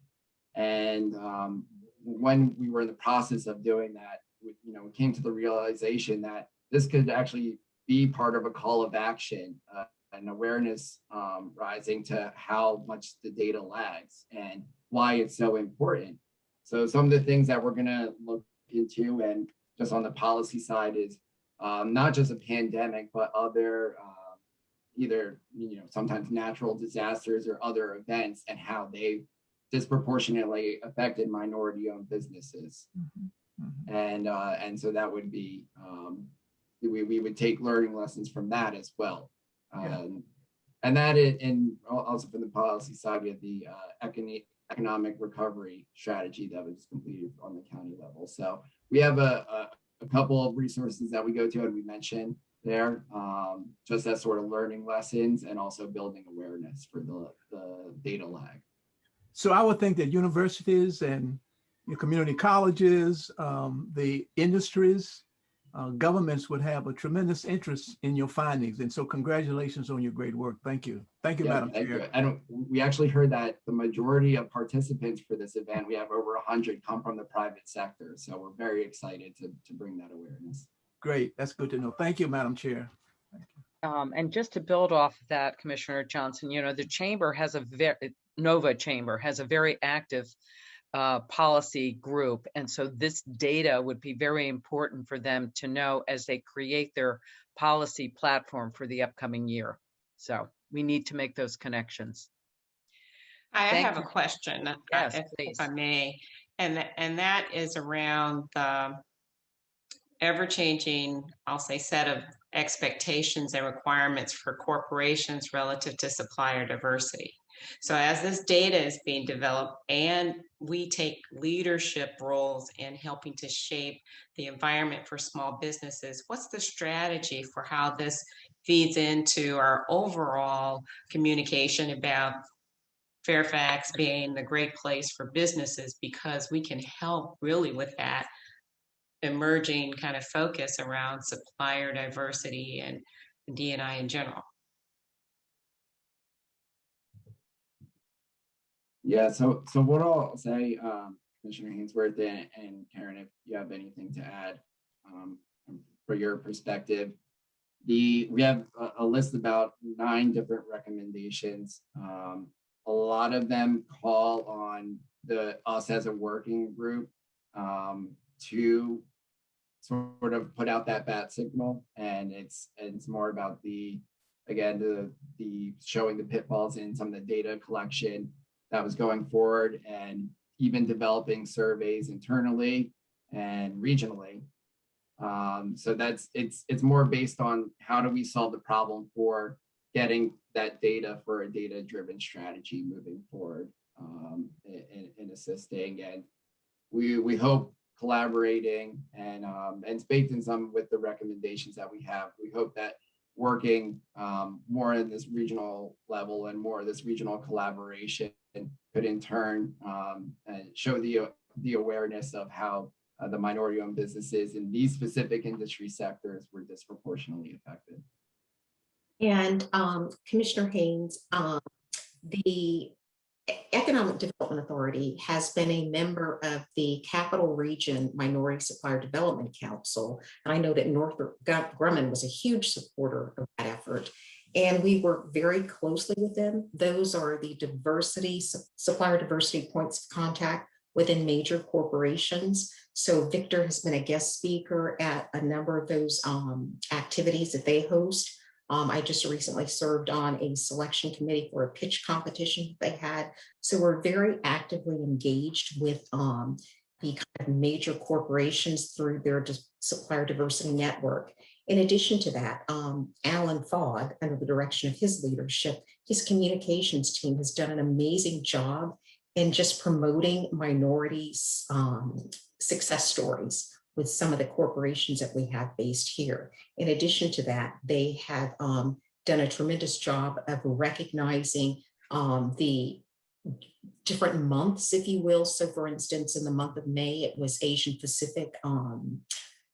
L: And when we were in the process of doing that, we came to the realization that this could actually be part of a call of action, and awareness rising to how much the data lags and why it's so important. So some of the things that we're going to look into, and just on the policy side, is not just a pandemic, but other either sometimes natural disasters or other events, and how they disproportionately affected minority-owned businesses. Mm-hmm. And so that would be we would take learning lessons from that as well. And that and also from the policy side, we have the economic recovery strategy that was completed on the county level. So we have a couple of resources that we go to, and we mentioned there, just as sort of learning lessons and also building awareness for the data lag.
G: So I would think that universities and your community colleges, the industries, governments would have a tremendous interest in your findings. And so congratulations on your great work. Thank you. Thank you, Madam Chair.
L: We actually heard that the majority of participants for this event, we have over 100, come from the private sector. So we're very excited to bring that awareness.
G: Great. That's good to know. Thank you, Madam Chair. Thank you.
B: And just to build off that, Commissioner Johnson, the chamber has Nova Chamber has a very active policy group. And so this data would be very important for them to know as they create their policy platform for the upcoming year. So we need to make those connections.
H: I have a question,
B: yes,
H: if I may, and that is around the ever-changing, I'll say, set of expectations and requirements for corporations relative to supplier diversity. So as this data is being developed and we take leadership roles in helping to shape the environment for small businesses, what's the strategy for how this feeds into our overall communication about Fairfax being the great place for businesses, because we can help really with that emerging kind of focus around supplier diversity and D&I in general?
L: Yeah, so what I'll say, Commissioner Hainsworth and Karen, if you have anything to add for your perspective, we have a list about 9 different recommendations. a lot of them call on us as a working group to sort of put out that bat signal, and it's more about the showing the pitfalls in some of the data collection that was going forward, and even developing surveys internally and regionally. So it's more based on how do we solve the problem for getting that data for a data-driven strategy moving forward, in assisting, and we hope collaborating and it's baked in some with the recommendations that we have. We hope that working more in this regional level and more of this regional collaboration could in turn show the awareness of how the minority-owned businesses in these specific industry sectors were disproportionately affected.
M: And Commissioner Haynes, the Economic Development Authority has been a member of the Capital Region Minority Supplier Development Council. And I know that Northrop Grumman was a huge supporter of that effort. And we work very closely with them. Those are the supplier diversity points of contact within major corporations. So Victor has been a guest speaker at a number of those activities that they host. I just recently served on a selection committee for a pitch competition they had. So we're very actively engaged with the kind of major corporations through their supplier diversity network. In addition to that, Alan Fogg, under the direction of his leadership, his communications team has done an amazing job in just promoting minorities' success stories with some of the corporations that we have based here. In addition to that, they have done a tremendous job of recognizing the different months, if you will. So for instance, in the month of May, it was Asian Pacific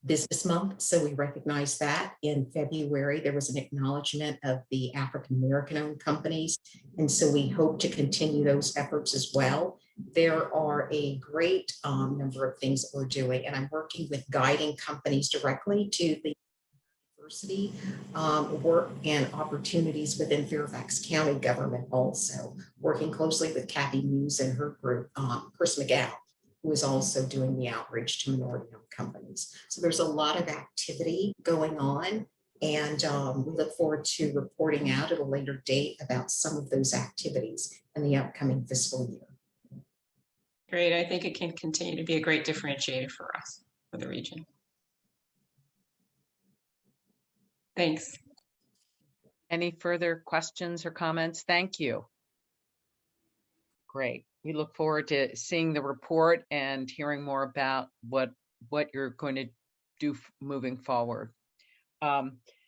M: Business Month. So we recognize that. In February, there was an acknowledgement of the African-American owned companies. And so we hope to continue those efforts as well. There are a great number of things that we're doing, and I'm working with guiding companies directly to the diversity work and opportunities within Fairfax County government, also working closely with Kathy Muse and her group, Chris McGow, who is also doing the outreach to minority-owned companies. So there's a lot of activity going on, and we look forward to reporting out at a later date about some of those activities in the upcoming fiscal year.
H: Great. I think it can continue to be a great differentiator for us, for the region. Thanks.
B: Any further questions or comments? Thank you. Great. We look forward to seeing the report and hearing more about what you're going to do moving forward.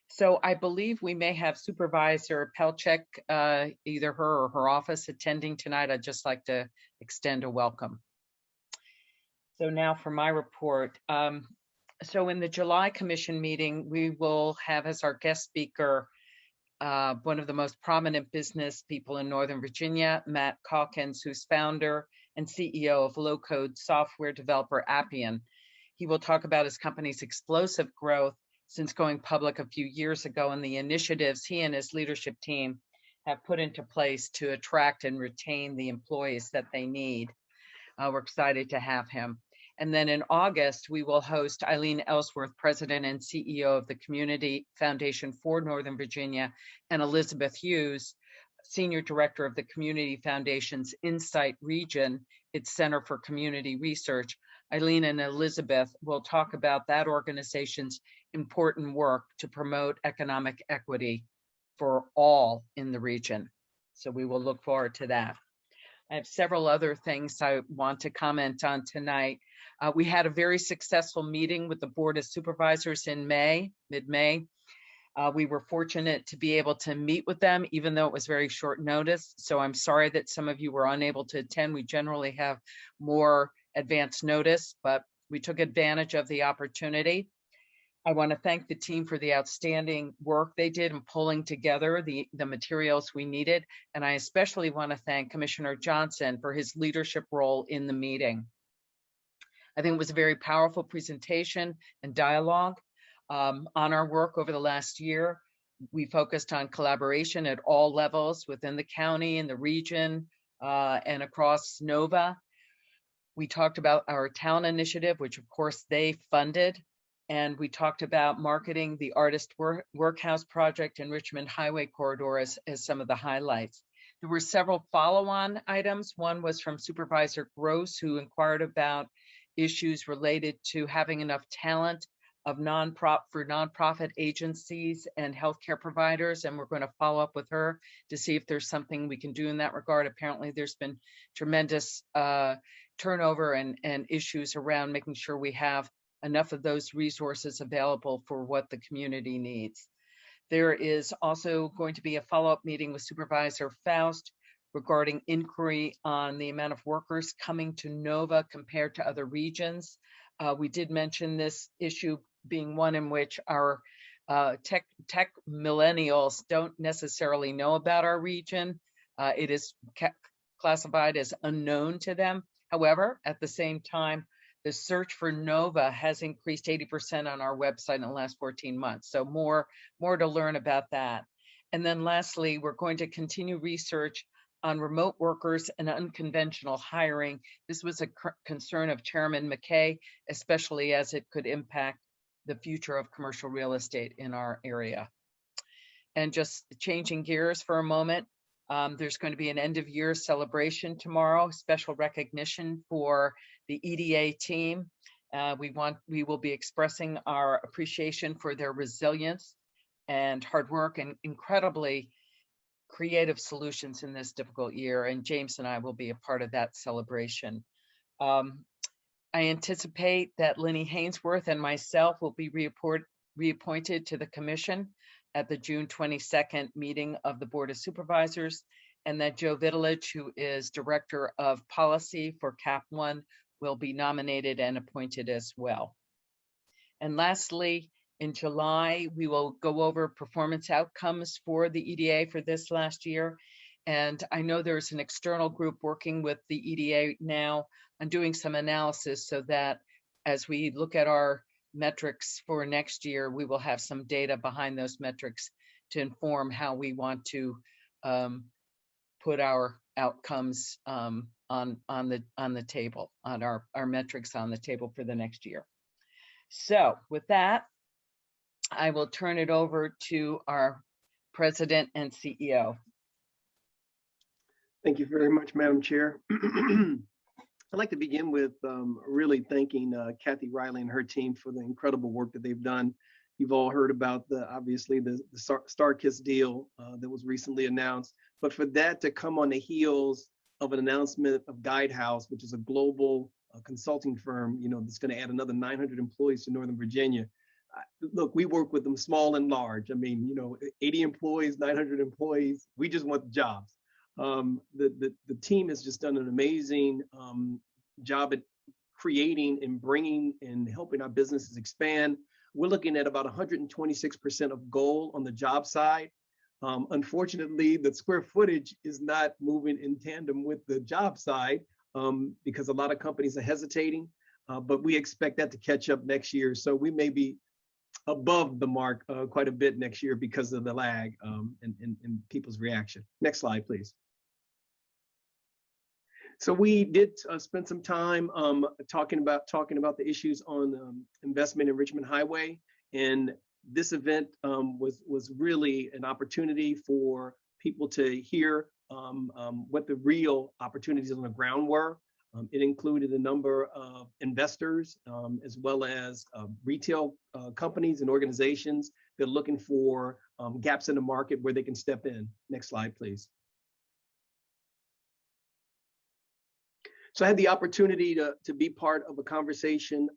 B: So I believe we may have Supervisor Pelchek, either her or her office, attending tonight. I'd just like to extend a welcome. So now for my report. So in the July Commission meeting, we will have as our guest speaker one of the most prominent business people in Northern Virginia, Matt Calkins, who's founder and CEO of low-code software developer Appian. He will talk about his company's explosive growth since going public a few years ago and the initiatives he and his leadership team have put into place to attract and retain the employees that they need. We're excited to have him. And then in August, we will host Eileen Ellsworth, President and CEO of the Community Foundation for Northern Virginia, and Elizabeth Hughes, Senior Director of the Community Foundation's Insight Region, its Center for Community Research. Eileen and Elizabeth will talk about that organization's important work to promote economic equity for all in the region. So we will look forward to that. I have several other things I want to comment on tonight. We had a very successful meeting with the Board of Supervisors in mid-May. We were fortunate to be able to meet with them, even though it was very short notice. So I'm sorry that some of you were unable to attend. We generally have more advance notice, but we took advantage of the opportunity. I want to thank the team for the outstanding work they did in pulling together the materials we needed. And I especially want to thank Commissioner Johnson for his leadership role in the meeting. I think it was a very powerful presentation and dialogue on our work over the last year. We focused on collaboration at all levels within the county and the region, and across Nova. We talked about our talent initiative, which of course they funded. And we talked about marketing the Artist Workhouse project and Richmond Highway Corridor as some of the highlights. There were several follow-on items. One was from Supervisor Gross, who inquired about issues related to having enough talent for nonprofit agencies and healthcare providers. And we're going to follow up with her to see if there's something we can do in that regard. Apparently there's been tremendous turnover and issues around making sure we have enough of those resources available for what the community needs. There is also going to be a follow-up meeting with Supervisor Faust regarding inquiry on the amount of workers coming to Nova compared to other regions. We did mention this issue being one in which our tech millennials don't necessarily know about our region. It is classified as unknown to them. However, at the same time, the search for Nova has increased 80% on our website in the last 14 months. So more to learn about that. And then lastly, we're going to continue research on remote workers and unconventional hiring. This was a concern of Chairman McKay, especially as it could impact the future of commercial real estate in our area. And just changing gears for a moment, there's going to be an end of year celebration tomorrow, special recognition for the EDA team. We will be expressing our appreciation for their resilience and hard work and incredibly creative solutions in this difficult year. And James and I will be a part of that celebration. I anticipate that Lenny Hainsworth and myself will be reappointed to the commission at the June 22nd meeting of the Board of Supervisors, and that Joe Vitalich, who is Director of Policy for CAP 1, will be nominated and appointed as well. And lastly, in July, we will go over performance outcomes for the EDA for this last year. And I know there's an external group working with the EDA now on doing some analysis so that as we look at our metrics for next year, we will have some data behind those metrics to inform how we want to put our outcomes on the table, on our metrics on the table for the next year. So with that, I will turn it over to our President and CEO.
N: Thank you very much, Madam Chair. I'd like to begin with really thanking Kathy Riley and her team for the incredible work that they've done. You've all heard about obviously the StarKiss deal that was recently announced, but for that to come on the heels of an announcement of Guidehouse, which is a global consulting firm, that's going to add another 900 employees to Northern Virginia. Look, we work with them small and large. I mean, 80 employees, 900 employees. We just want the jobs. The team has just done an amazing job at creating and bringing and helping our businesses expand. We're looking at about 126% of goal on the job side. Unfortunately, the square footage is not moving in tandem with the job side because a lot of companies are hesitating, but we expect that to catch up next year. So we may be above the mark quite a bit next year because of the lag and people's reaction. Next slide, please. So we did spend some time talking about the issues on investment in Richmond Highway, and this event was really an opportunity for people to hear what the real opportunities on the ground were. It included a number of investors as well as retail companies and organizations that are looking for gaps in the market where they can step in. Next slide, please. So I had the opportunity to be part of a conversation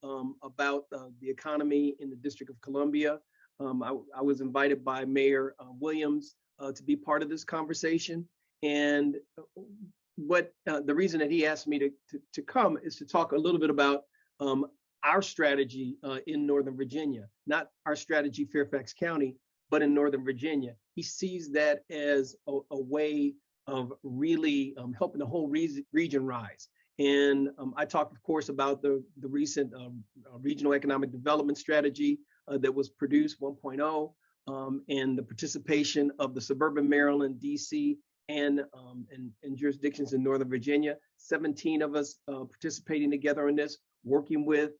N: about the economy in the District of Columbia. I was invited by Mayor Williams to be part of this conversation. And the reason that he asked me to come is to talk a little bit about our strategy in Northern Virginia, not our strategy Fairfax County, but in Northern Virginia. He sees that as a way of really helping the whole region rise. And I talked, of course, about the recent regional economic development strategy that was produced 1.0 and the participation of the suburban Maryland, DC, and jurisdictions in Northern Virginia. 17 of us participating together in this, working with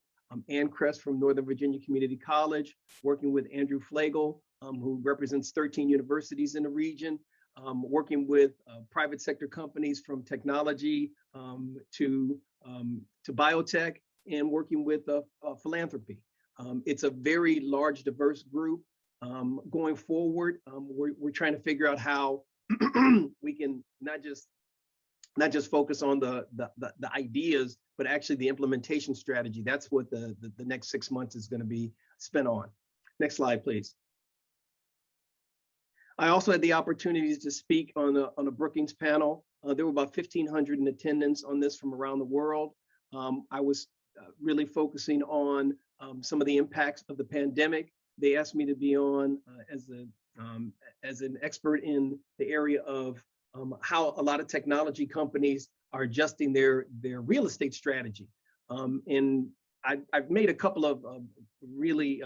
N: Ann Kress from Northern Virginia Community College, working with Andrew Flagel, who represents 13 universities in the region, working with private sector companies from technology to biotech, and working with philanthropy. It's a very large, diverse group. Going forward, we're trying to figure out how we can not just focus on the ideas, but actually the implementation strategy. That's what the next 6 months is going to be spent on. Next slide, please. I also had the opportunity to speak on a Brookings panel. There were about 1,500 in attendance on this from around the world. I was really focusing on some of the impacts of the pandemic. They asked me to be on as an expert in the area of how a lot of technology companies are adjusting their real estate strategy. And I've made a couple of really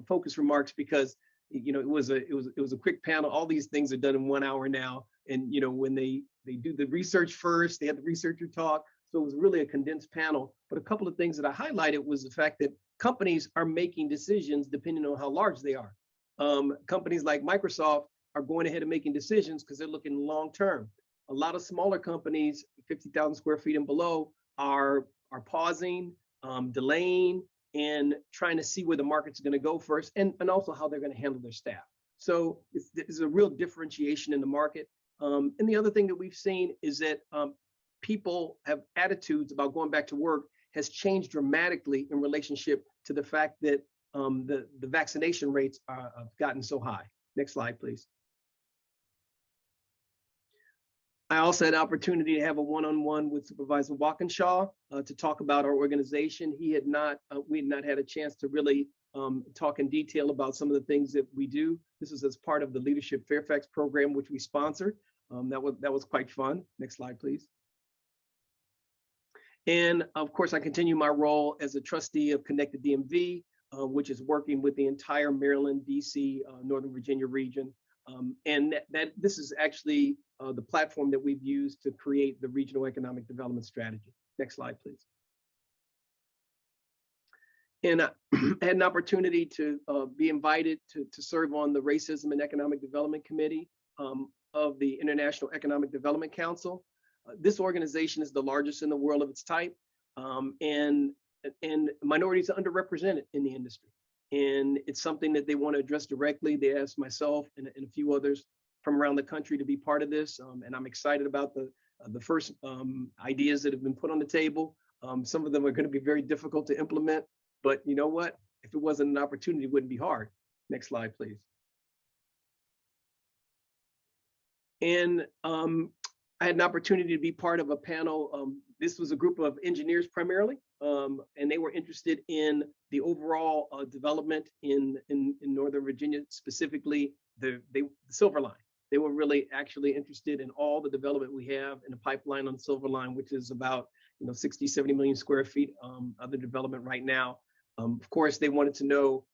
N: focused remarks because it was a quick panel. All these things are done in 1 hour now, and when they do the research first, they have the researcher talk. So it was really a condensed panel. But a couple of things that I highlighted was the fact that companies are making decisions depending on how large they are. Companies like Microsoft are going ahead and making decisions because they're looking long term. A lot of smaller companies, 50,000 square feet and below, are pausing, delaying, and trying to see where the market's going to go first, and also how they're going to handle their staff. So it's a real differentiation in the market. And the other thing that we've seen is that people have attitudes about going back to work has changed dramatically in relationship to the fact that the vaccination rates have gotten so high. Next slide, please. I also had an opportunity to have a one-on-one with Supervisor Walkinshaw to talk about our organization. We had not had a chance to really talk in detail about some of the things that we do. This is as part of the Leadership Fairfax program, which we sponsored. That was quite fun. Next slide, please. And of course, I continue my role as a trustee of Connected DMV, which is working with the entire Maryland, DC, Northern Virginia region. And this is actually the platform that we've used to create the Regional Economic Development Strategy. Next slide, please. And I had an opportunity to be invited to serve on the Racism and Economic Development Committee of the International Economic Development Council. This organization is the largest in the world of its type, and minorities are underrepresented in the industry. And it's something that they want to address directly. They asked myself and a few others from around the country to be part of this. And I'm excited about the first ideas that have been put on the table. Some of them are going to be very difficult to implement, but you know what? If it wasn't an opportunity, it wouldn't be hard. Next slide, please. And I had an opportunity to be part of a panel. This was a group of engineers primarily, and they were interested in the overall development in Northern Virginia, specifically the Silver Line. They were really actually interested in all the development we have in the pipeline on the Silver Line, which is about 60, 70 million square feet of the development right now. Of course, they wanted to know,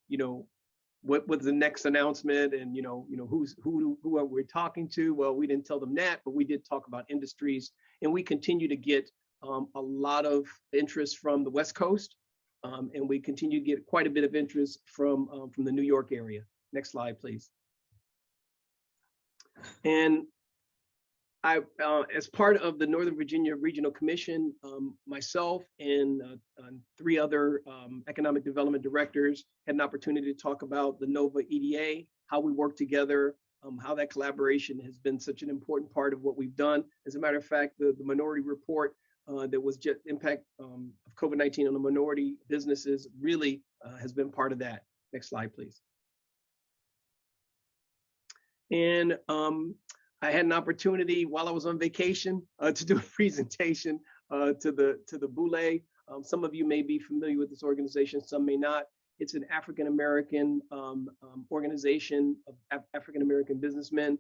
N: what was the next announcement, and who are we talking to? Well, we didn't tell them that, but we did talk about industries, and we continue to get a lot of interest from the West Coast, and we continue to get quite a bit of interest from the New York area. Next slide, please. And I, as part of the Northern Virginia Regional Commission, myself and 3 other economic development directors had an opportunity to talk about the NOVA EDA, how we work together, how that collaboration has been such an important part of what we've done. As a matter of fact, the minority report that was just impact of COVID-19 on the minority businesses really has been part of that. Next slide, please. And I had an opportunity while I was on vacation to do a presentation to the Boule. Some of you may be familiar with this organization, some may not. It's an African-American organization of African-American businessmen.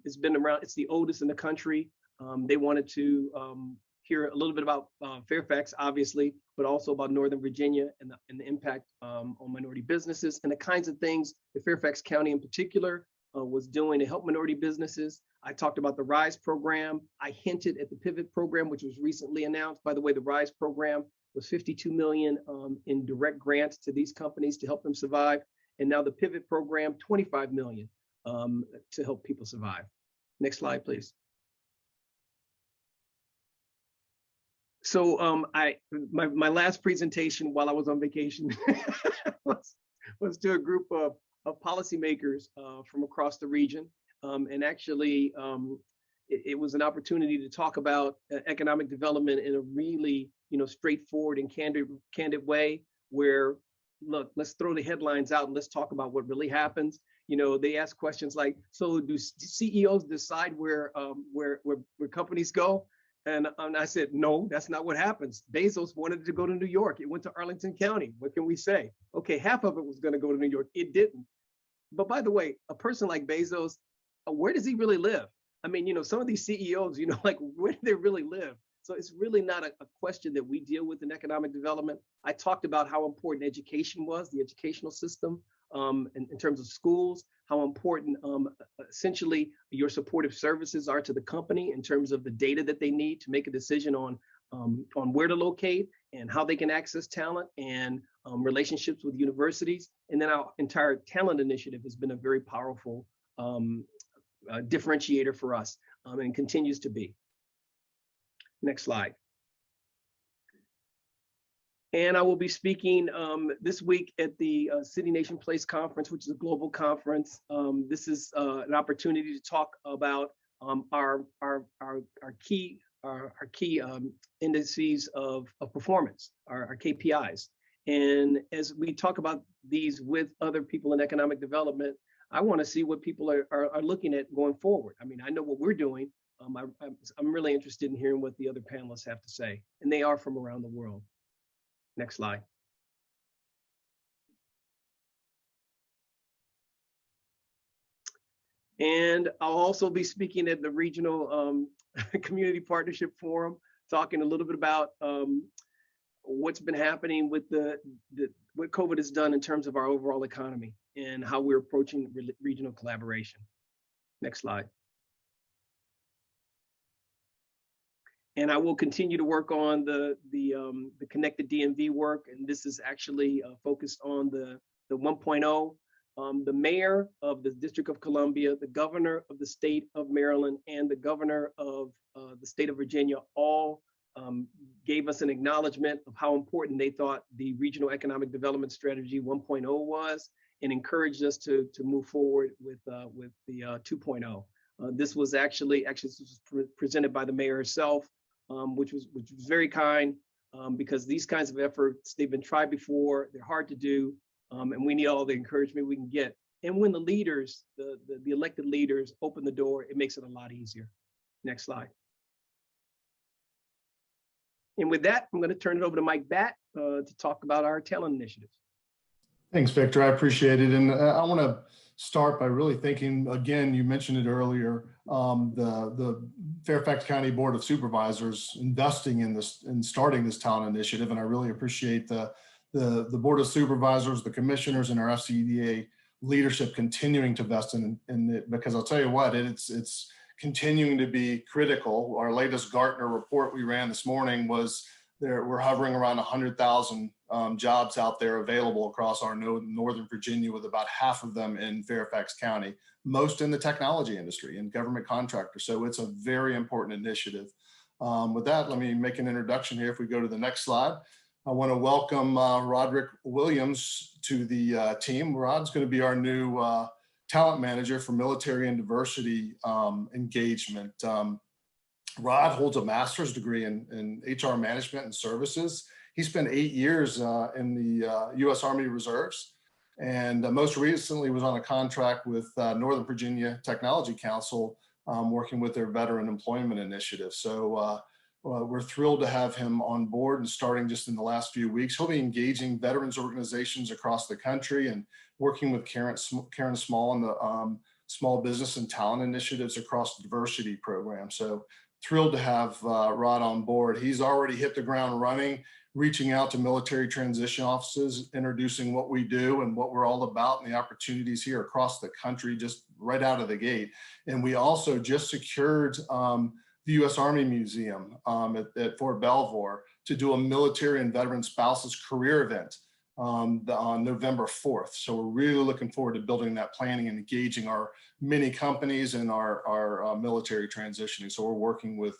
N: It's been around, it's the oldest in the country. They wanted to hear a little bit about Fairfax, obviously, but also about Northern Virginia and the impact on minority businesses and the kinds of things that Fairfax County in particular was doing to help minority businesses. I talked about the RISE program. I hinted at the Pivot program, which was recently announced. By the way, the RISE program was $52 million in direct grants to these companies to help them survive. And now the Pivot program, $25 million to help people survive. Next slide, please. So my last presentation while I was on vacation was to a group of policymakers from across the region. And actually, it was an opportunity to talk about economic development in a really, straightforward and candid way where, look, let's throw the headlines out and let's talk about what really happens. They ask questions like, so do CEOs decide where companies go? And I said, no, that's not what happens. Bezos wanted to go to New York. It went to Arlington County. What can we say? Okay, half of it was going to go to New York. It didn't. But by the way, a person like Bezos, where does he really live? I mean, some of these CEOs, like where do they really live? So it's really not a question that we deal with in economic development. I talked about how important education was, the educational system, in terms of schools, how important essentially your supportive services are to the company in terms of the data that they need to make a decision on where to locate and how they can access talent and relationships with universities. And then our entire talent initiative has been a very powerful differentiator for us and continues to be. Next slide. And I will be speaking this week at the City Nation Place Conference, which is a global conference. This is an opportunity to talk about our key indices of performance, our KPIs. And as we talk about these with other people in economic development, I want to see what people are looking at going forward. I mean, I know what we're doing. I'm really interested in hearing what the other panelists have to say, and they are from around the world. Next slide. And I'll also be speaking at the Regional Community Partnership Forum, talking a little bit about what's been happening with what COVID has done in terms of our overall economy and how we're approaching regional collaboration. Next slide. And I will continue to work on the connected DMV work, and this is actually focused on the 1.0. The mayor of the District of Columbia, the governor of the state of Maryland, and the governor of the state of Virginia all gave us an acknowledgement of how important they thought the Regional Economic Development Strategy 1.0 was, and encouraged us to move forward with the 2.0. This was actually this was presented by the mayor herself, which was very kind, because these kinds of efforts, they've been tried before, they're hard to do, and we need all the encouragement we can get. And when the leaders, the elected leaders open the door, it makes it a lot easier. Next slide. And with that, I'm going to turn it over to Mike Batt to talk about our talent initiatives.
O: Thanks, Victor. I appreciate it. And I want to start by really thinking, again, you mentioned it earlier, the Fairfax County Board of Supervisors investing in this and starting this talent initiative. And I really appreciate the Board of Supervisors, the commissioners, and our FCEDA leadership continuing to invest in it, because I'll tell you what, it's continuing to be critical. Our latest Gartner report we ran this morning was we're hovering around 100,000 jobs out there available across our Northern Virginia, with about half of them in Fairfax County, most in the technology industry and government contractors. So it's a very important initiative. With that, let me make an introduction here. If we go to the next slide, I want to welcome Roderick Williams to the team. Rod's going to be our new talent manager for military and diversity engagement. Rod holds a master's degree in HR management and services. He spent 8 years in the U.S. Army Reserves, and most recently was on a contract with Northern Virginia Technology Council, working with their veteran employment initiative. So we're thrilled to have him on board, and starting just in the last few weeks, he'll be engaging veterans organizations across the country and working with Karen Small and the small business and talent initiatives across the diversity program. So thrilled to have Rod on board. He's already hit the ground running, reaching out to military transition offices, introducing what we do and what we're all about and the opportunities here across the country just right out of the gate. And we also just secured the U.S. Army Museum at Fort Belvoir to do a military and veteran spouses career event on November 4th. So we're really looking forward to building that planning and engaging our many companies and our military transitioning. So we're working with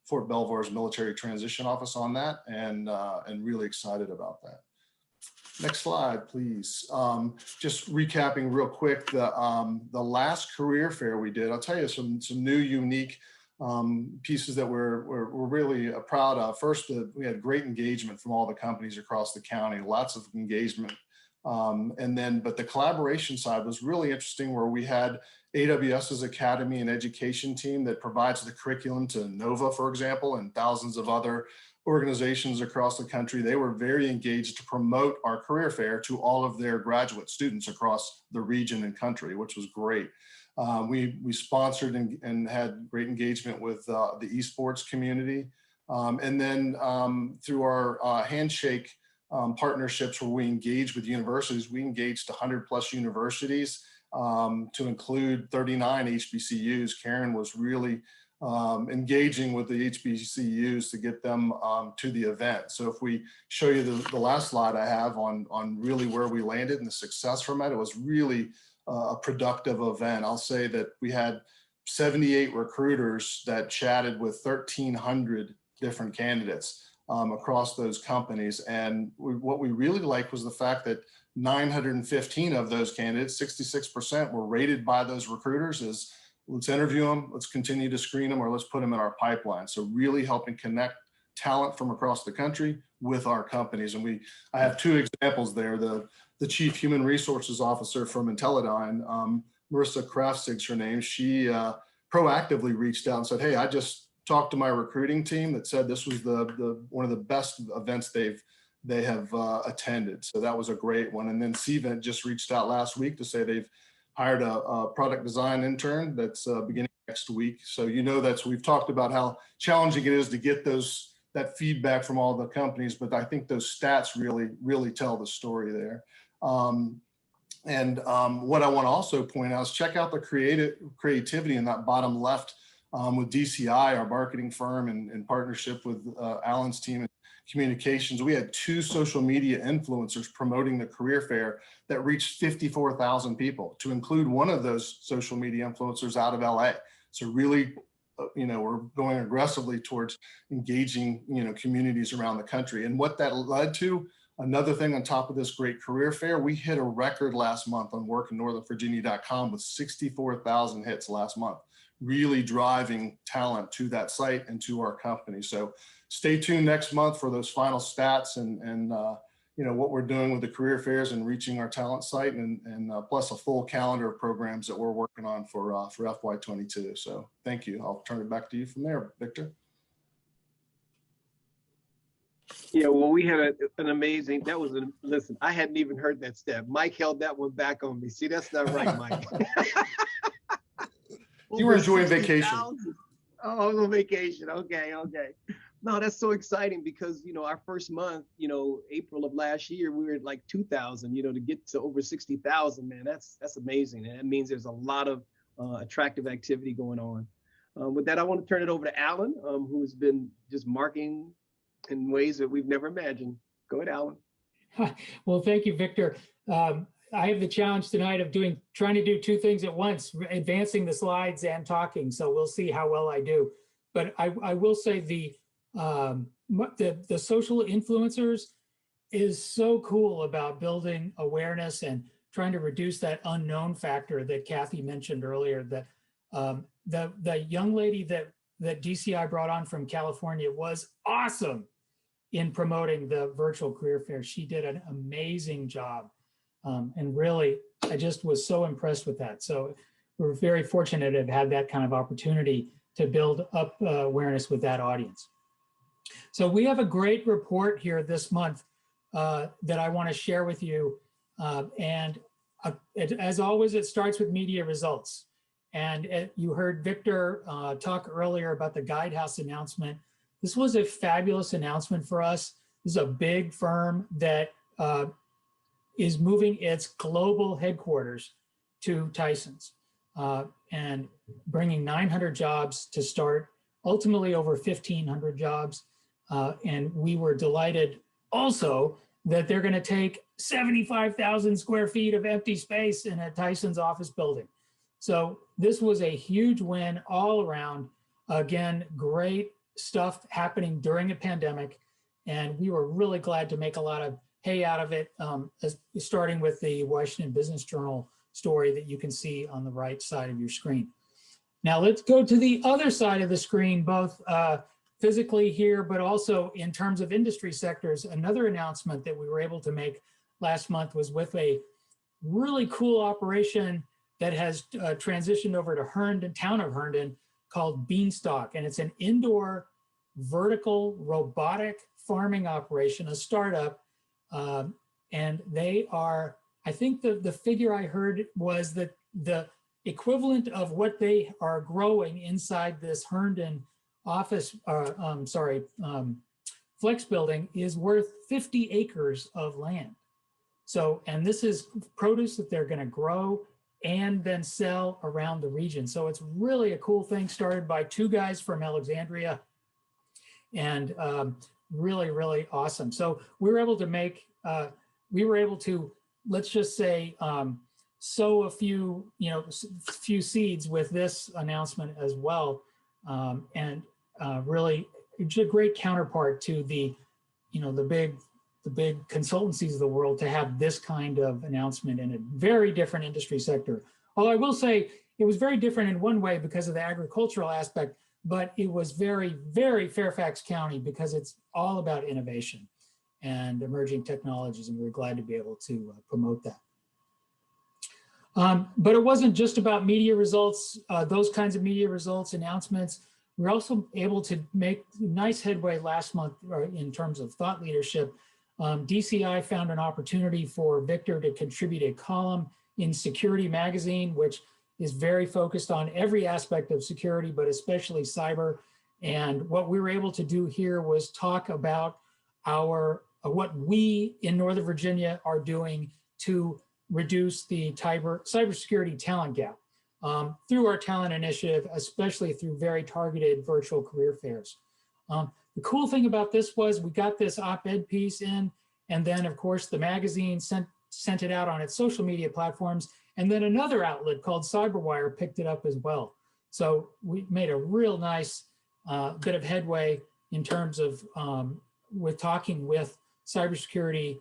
O: Fort Belvoir's military transition office on that, and really excited about that. Next slide, please. Just recapping real quick, the last career fair we did, I'll tell you some new, unique pieces that we're really proud of. First, we had great engagement from all the companies across the county, lots of engagement. But the collaboration side was really interesting, where we had AWS's Academy and Education team that provides the curriculum to NOVA, for example, and thousands of other organizations across the country. They were very engaged to promote our career fair to all of their graduate students across the region and country, which was great. We sponsored and had great engagement with the esports community. Through our handshake partnerships, where we engage with universities, we engaged 100+ universities to include 39 HBCUs. Karen was really engaging with the HBCUs to get them to the event. So if we show you the last slide I have on really where we landed and the success from it, it was really a productive event. I'll say that we had 78 recruiters that chatted with 1,300 different candidates across those companies. And what we really liked was the fact that 915 of those candidates, 66%, were rated by those recruiters as, let's interview them, let's continue to screen them, or let's put them in our pipeline. So really helping connect talent from across the country with our companies. And I have two examples there. The Chief Human Resources Officer from Intellidyne, Marissa Krafzig's her name, she proactively reached out and said, hey, I just talked to my recruiting team that said this was one of the best events they have attended. So that was a great one. And then CVent just reached out last week to say they've hired a product design intern that's beginning next week. So we've talked about how challenging it is to get that feedback from all the companies, but I think those stats really tell the story there. What I want to also point out is check out the creativity in that bottom left with DCI, our marketing firm, in partnership with Alan's team in communications. We had 2 social media influencers promoting the career fair that reached 54,000 people, to include one of those social media influencers out of LA. So really, we're going aggressively towards engaging, communities around the country. And what that led to, another thing on top of this great career fair, we hit a record last month on workinnorthernvirginia.com with 64,000 hits last month, really driving talent to that site and to our company. So stay tuned next month for those final stats and what we're doing with the career fairs and reaching our talent site, and plus a full calendar of programs that we're working on for FY22. So thank you. I'll turn it back to you from there, Victor.
N: Yeah, well, we had an amazing, listen, I hadn't even heard that step. Mike held that one back on me. See, that's not right, Mike.
O: You were enjoying vacation.
N: Oh, on vacation. Okay. No, that's so exciting because, our first month, April of last year, we were at like 2,000, to get to over 60,000, man, that's amazing. And that means there's a lot of attractive activity going on. With that, I want to turn it over to Alan, who has been just marking in ways that we've never imagined. Go ahead, Alan.
P: Well, thank you, Victor. I have the challenge tonight of trying to do 2 things at once, advancing the slides and talking. So we'll see how well I do. But I will say the social influencers is so cool about building awareness and trying to reduce that unknown factor that Kathy mentioned earlier. That the young lady that DCI brought on from California was awesome in promoting the virtual career fair. She did an amazing job. And really, I just was so impressed with that. So we're very fortunate to have had that kind of opportunity to build up awareness with that audience. So we have a great report here this month that I want to share with you. As always, it starts with media results. And you heard Victor talk earlier about the Guidehouse announcement. This was a fabulous announcement for us. This is a big firm that is moving its global headquarters to Tyson's and bringing 900 jobs to start, ultimately over 1,500 jobs. And we were delighted also that they're going to take 75,000 square feet of empty space in a Tyson's office building. So this was a huge win all around. Again, great stuff happening during a pandemic. And we were really glad to make a lot of hay out of it, starting with the Washington Business Journal story that you can see on the right side of your screen. Now let's go to the other side of the screen, both physically here, but also in terms of industry sectors. Another announcement that we were able to make last month was with a really cool operation that has transitioned over to Herndon, town of Herndon, called Beanstalk. And it's an indoor vertical robotic farming operation, a startup. And they are, I think the figure I heard was that the equivalent of what they are growing inside this Herndon office, flex building is worth 50 acres of land. So, and this is produce that they're going to grow and then sell around the region. So it's really a cool thing started by two guys from Alexandria, and really, really awesome. So we were able to make, let's just say, sow a few, few seeds with this announcement as well. Really, it's a great counterpart to the big consultancies of the world to have this kind of announcement in a very different industry sector. Although I will say it was very different in one way because of the agricultural aspect, but it was very, very Fairfax County because it's all about innovation and emerging technologies, and we're glad to be able to promote that. But it wasn't just about media results, those kinds of media results, announcements. We're also able to make nice headway last month in terms of thought leadership. DCI found an opportunity for Victor to contribute a column in Security Magazine, which is very focused on every aspect of security, but especially cyber. And what we were able to do here was talk about what we in Northern Virginia are doing to reduce the cybersecurity talent gap through our talent initiative, especially through very targeted virtual career fairs. The cool thing about this was we got this op-ed piece in, and then of course the magazine sent it out on its social media platforms, and then another outlet called CyberWire picked it up as well. So we made a real nice bit of headway in terms of with talking with cybersecurity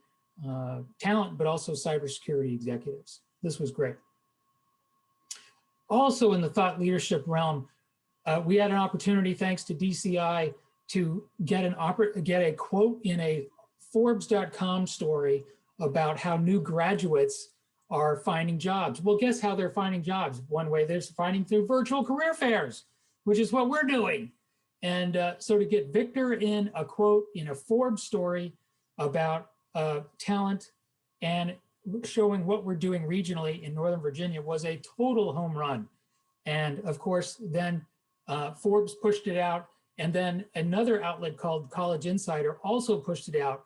P: talent, but also cybersecurity executives. This was great. Also in the thought leadership realm, we had an opportunity, thanks to DCI, to get a quote in a Forbes.com story about how new graduates are finding jobs. Well, guess how they're finding jobs? One way they're finding through virtual career fairs, which is what we're doing. And so to get Victor in a quote in a Forbes story about talent and showing what we're doing regionally in Northern Virginia was a total home run. And of course, then Forbes pushed it out, and then another outlet called College Insider also pushed it out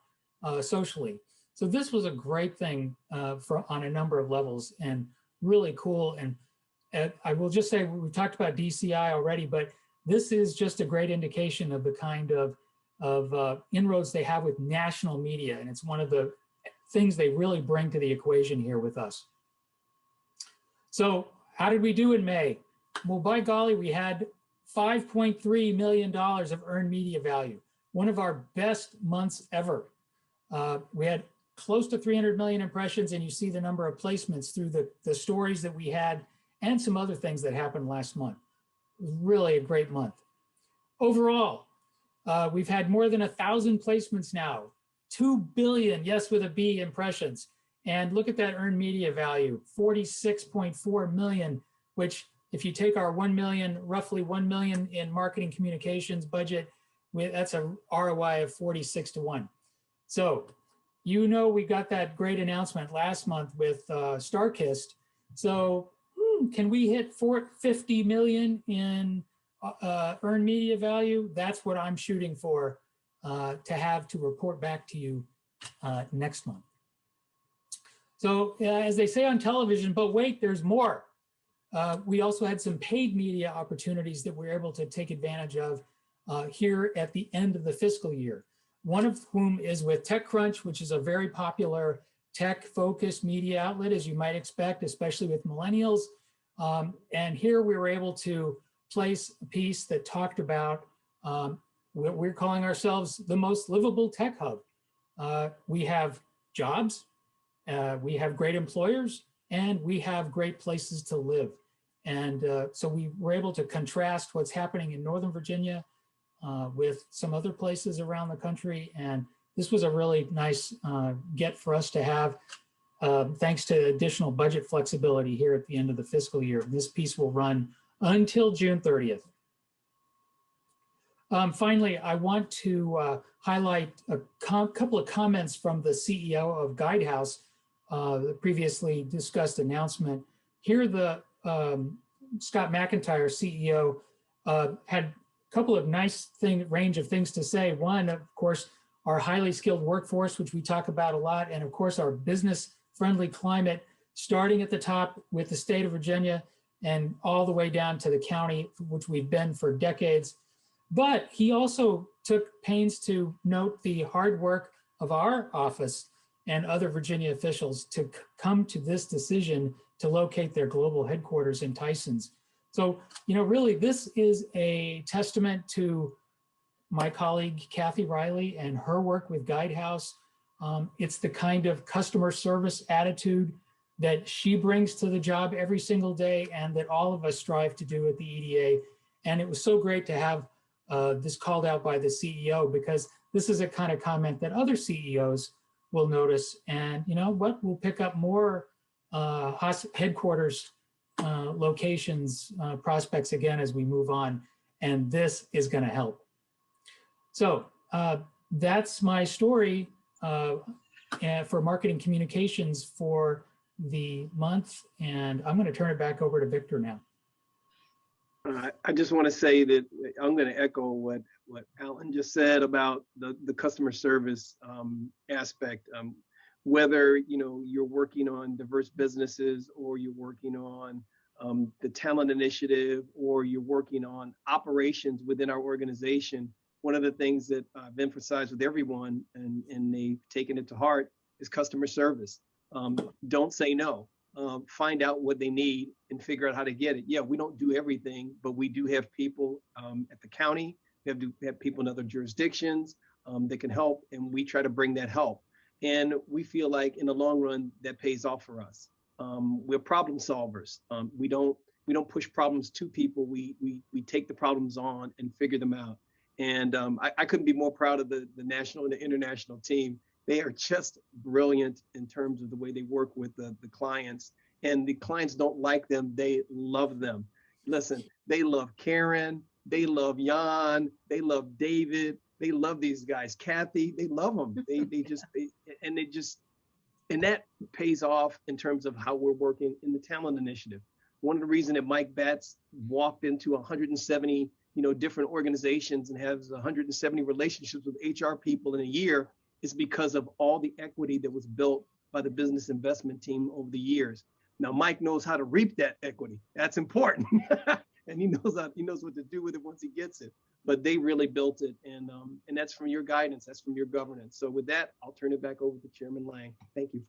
P: socially. So this was a great thing on a number of levels and really cool. And I will just say, we talked about DCI already, but this is just a great indication of the kind of inroads they have with national media. And it's one of the things they really bring to the equation here with us. So how did we do in May? Well, by golly, we had $5.3 million of earned media value, one of our best months ever. We had close to 300 million impressions, and you see the number of placements through the stories that we had and some other things that happened last month. It was really a great month. Overall, we've had more than 1,000 placements now, 2 billion, yes with a B, impressions. And look at that earned media value, 46.4 million, which if you take our 1 million, roughly 1 million in marketing communications budget, that's a ROI of 46 to 1. So, we got that great announcement last month with StarKist. So can we hit 50 million in earned media value? That's what I'm shooting for to report back to you next month. So as they say on television, but wait, there's more. We also had some paid media opportunities that we're able to take advantage of here at the end of the fiscal year. One of whom is with TechCrunch, which is a very popular tech-focused media outlet, as you might expect, especially with millennials. And here we were able to place a piece that talked about what we're calling ourselves the most livable tech hub. We have jobs, we have great employers, and we have great places to live. And so we were able to contrast what's happening in Northern Virginia with some other places around the country. And this was a really nice get for us to have, thanks to additional budget flexibility here at the end of the fiscal year. This piece will run until June 30th. Finally, I want to highlight a couple of comments from the CEO of Guidehouse, the previously discussed announcement. Here, the Scott McIntyre, CEO, had a couple of nice range of things to say. One, of course, our highly skilled workforce, which we talk about a lot, and of course, our business-friendly climate, starting at the top with the state of Virginia and all the way down to the county, which we've been for decades. But he also took pains to note the hard work of our office and other Virginia officials to come to this decision to locate their global headquarters in Tysons. So, really, this is a testament to my colleague, Kathy Riley, and her work with Guidehouse. It's the kind of customer service attitude that she brings to the job every single day and that all of us strive to do at the EDA. And it was so great to have this called out by the CEO, because this is a kind of comment that other CEOs will notice. And you know what, we'll pick up more headquarters locations, prospects again as we move on. And this is going to help. So that's my story for marketing communications for the month. And I'm going to turn it back over to Victor now.
N: I just want to say that I'm going to echo what Alan just said about the customer service aspect. Whether you're working on diverse businesses, or you're working on the talent initiative, or you're working on operations within our organization, one of the things that I've emphasized with everyone, and they've taken it to heart, is customer service. Don't say no. Find out what they need and figure out how to get it. Yeah, we don't do everything, but we do have people at the county. We have people in other jurisdictions that can help, and we try to bring that help. And we feel like in the long run that pays off for us. We're problem solvers. We don't push problems to people. We take the problems on and figure them out. And I couldn't be more proud of the national and the international team. They are just brilliant in terms of the way they work with the clients. And the clients don't like them, they love them. Listen, they love Karen, they love Jan, they love David, they love these guys. Kathy, they love them. And that pays off in terms of how we're working in the talent initiative. One of the reasons that Mike Batts walked into 170 different organizations and has 170 relationships with HR people in a year is because of all the equity that was built by the business investment team over the years. Now, Mike knows how to reap that equity. That's important. And he knows what to do with it once he gets it. But they really built it. And that's from your guidance. That's from your governance. So with that, I'll turn it back over to Chairman Lang. Thank you.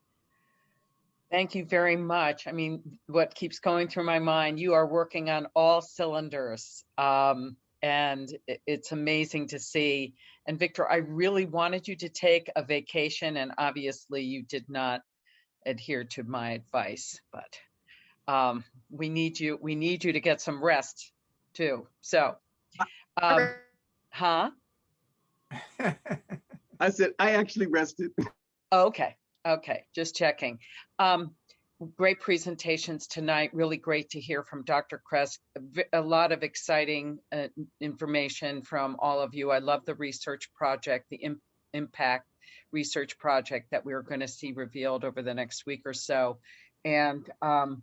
B: Thank you very much. I mean, what keeps going through my mind, you are working on all cylinders. And it's amazing to see. And Victor, I really wanted you to take a vacation, and obviously you did not adhere to my advice, but we need you to get some rest too. So, huh?
N: I said, I actually rested.
B: Okay, just checking. Great presentations tonight. Really great to hear from Dr. Kress. A lot of exciting information from all of you. I love the research project, the impact research project that we're going to see revealed over the next week or so. And of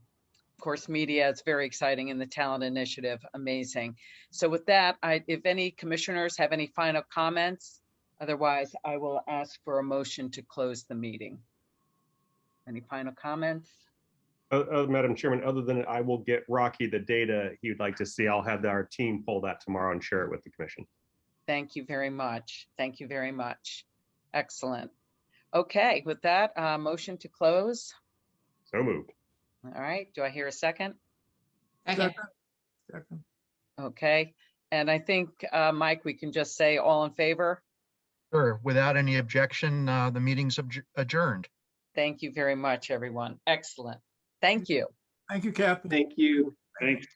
B: course, media is very exciting, in the talent initiative, amazing. So with that, if any commissioners have any final comments, Otherwise, I will ask for a motion to close the meeting. Any final comments?
C: Madam Chairman, other than I will get Rocky the data he would like to see, I'll have our team pull that tomorrow and share it with the commission.
B: Thank you very much. Thank you very much. Excellent. Okay, with that, motion to close.
C: So moved.
B: All right, do I hear a second?
H: Second.
B: Okay, and I think, Mike, we can just say all in favor.
D: Sure. Without any objection, the meeting's adjourned.
B: Thank you very much, everyone. Excellent. Thank you.
G: Thank you, Captain.
N: Thank you.
Q: Thanks.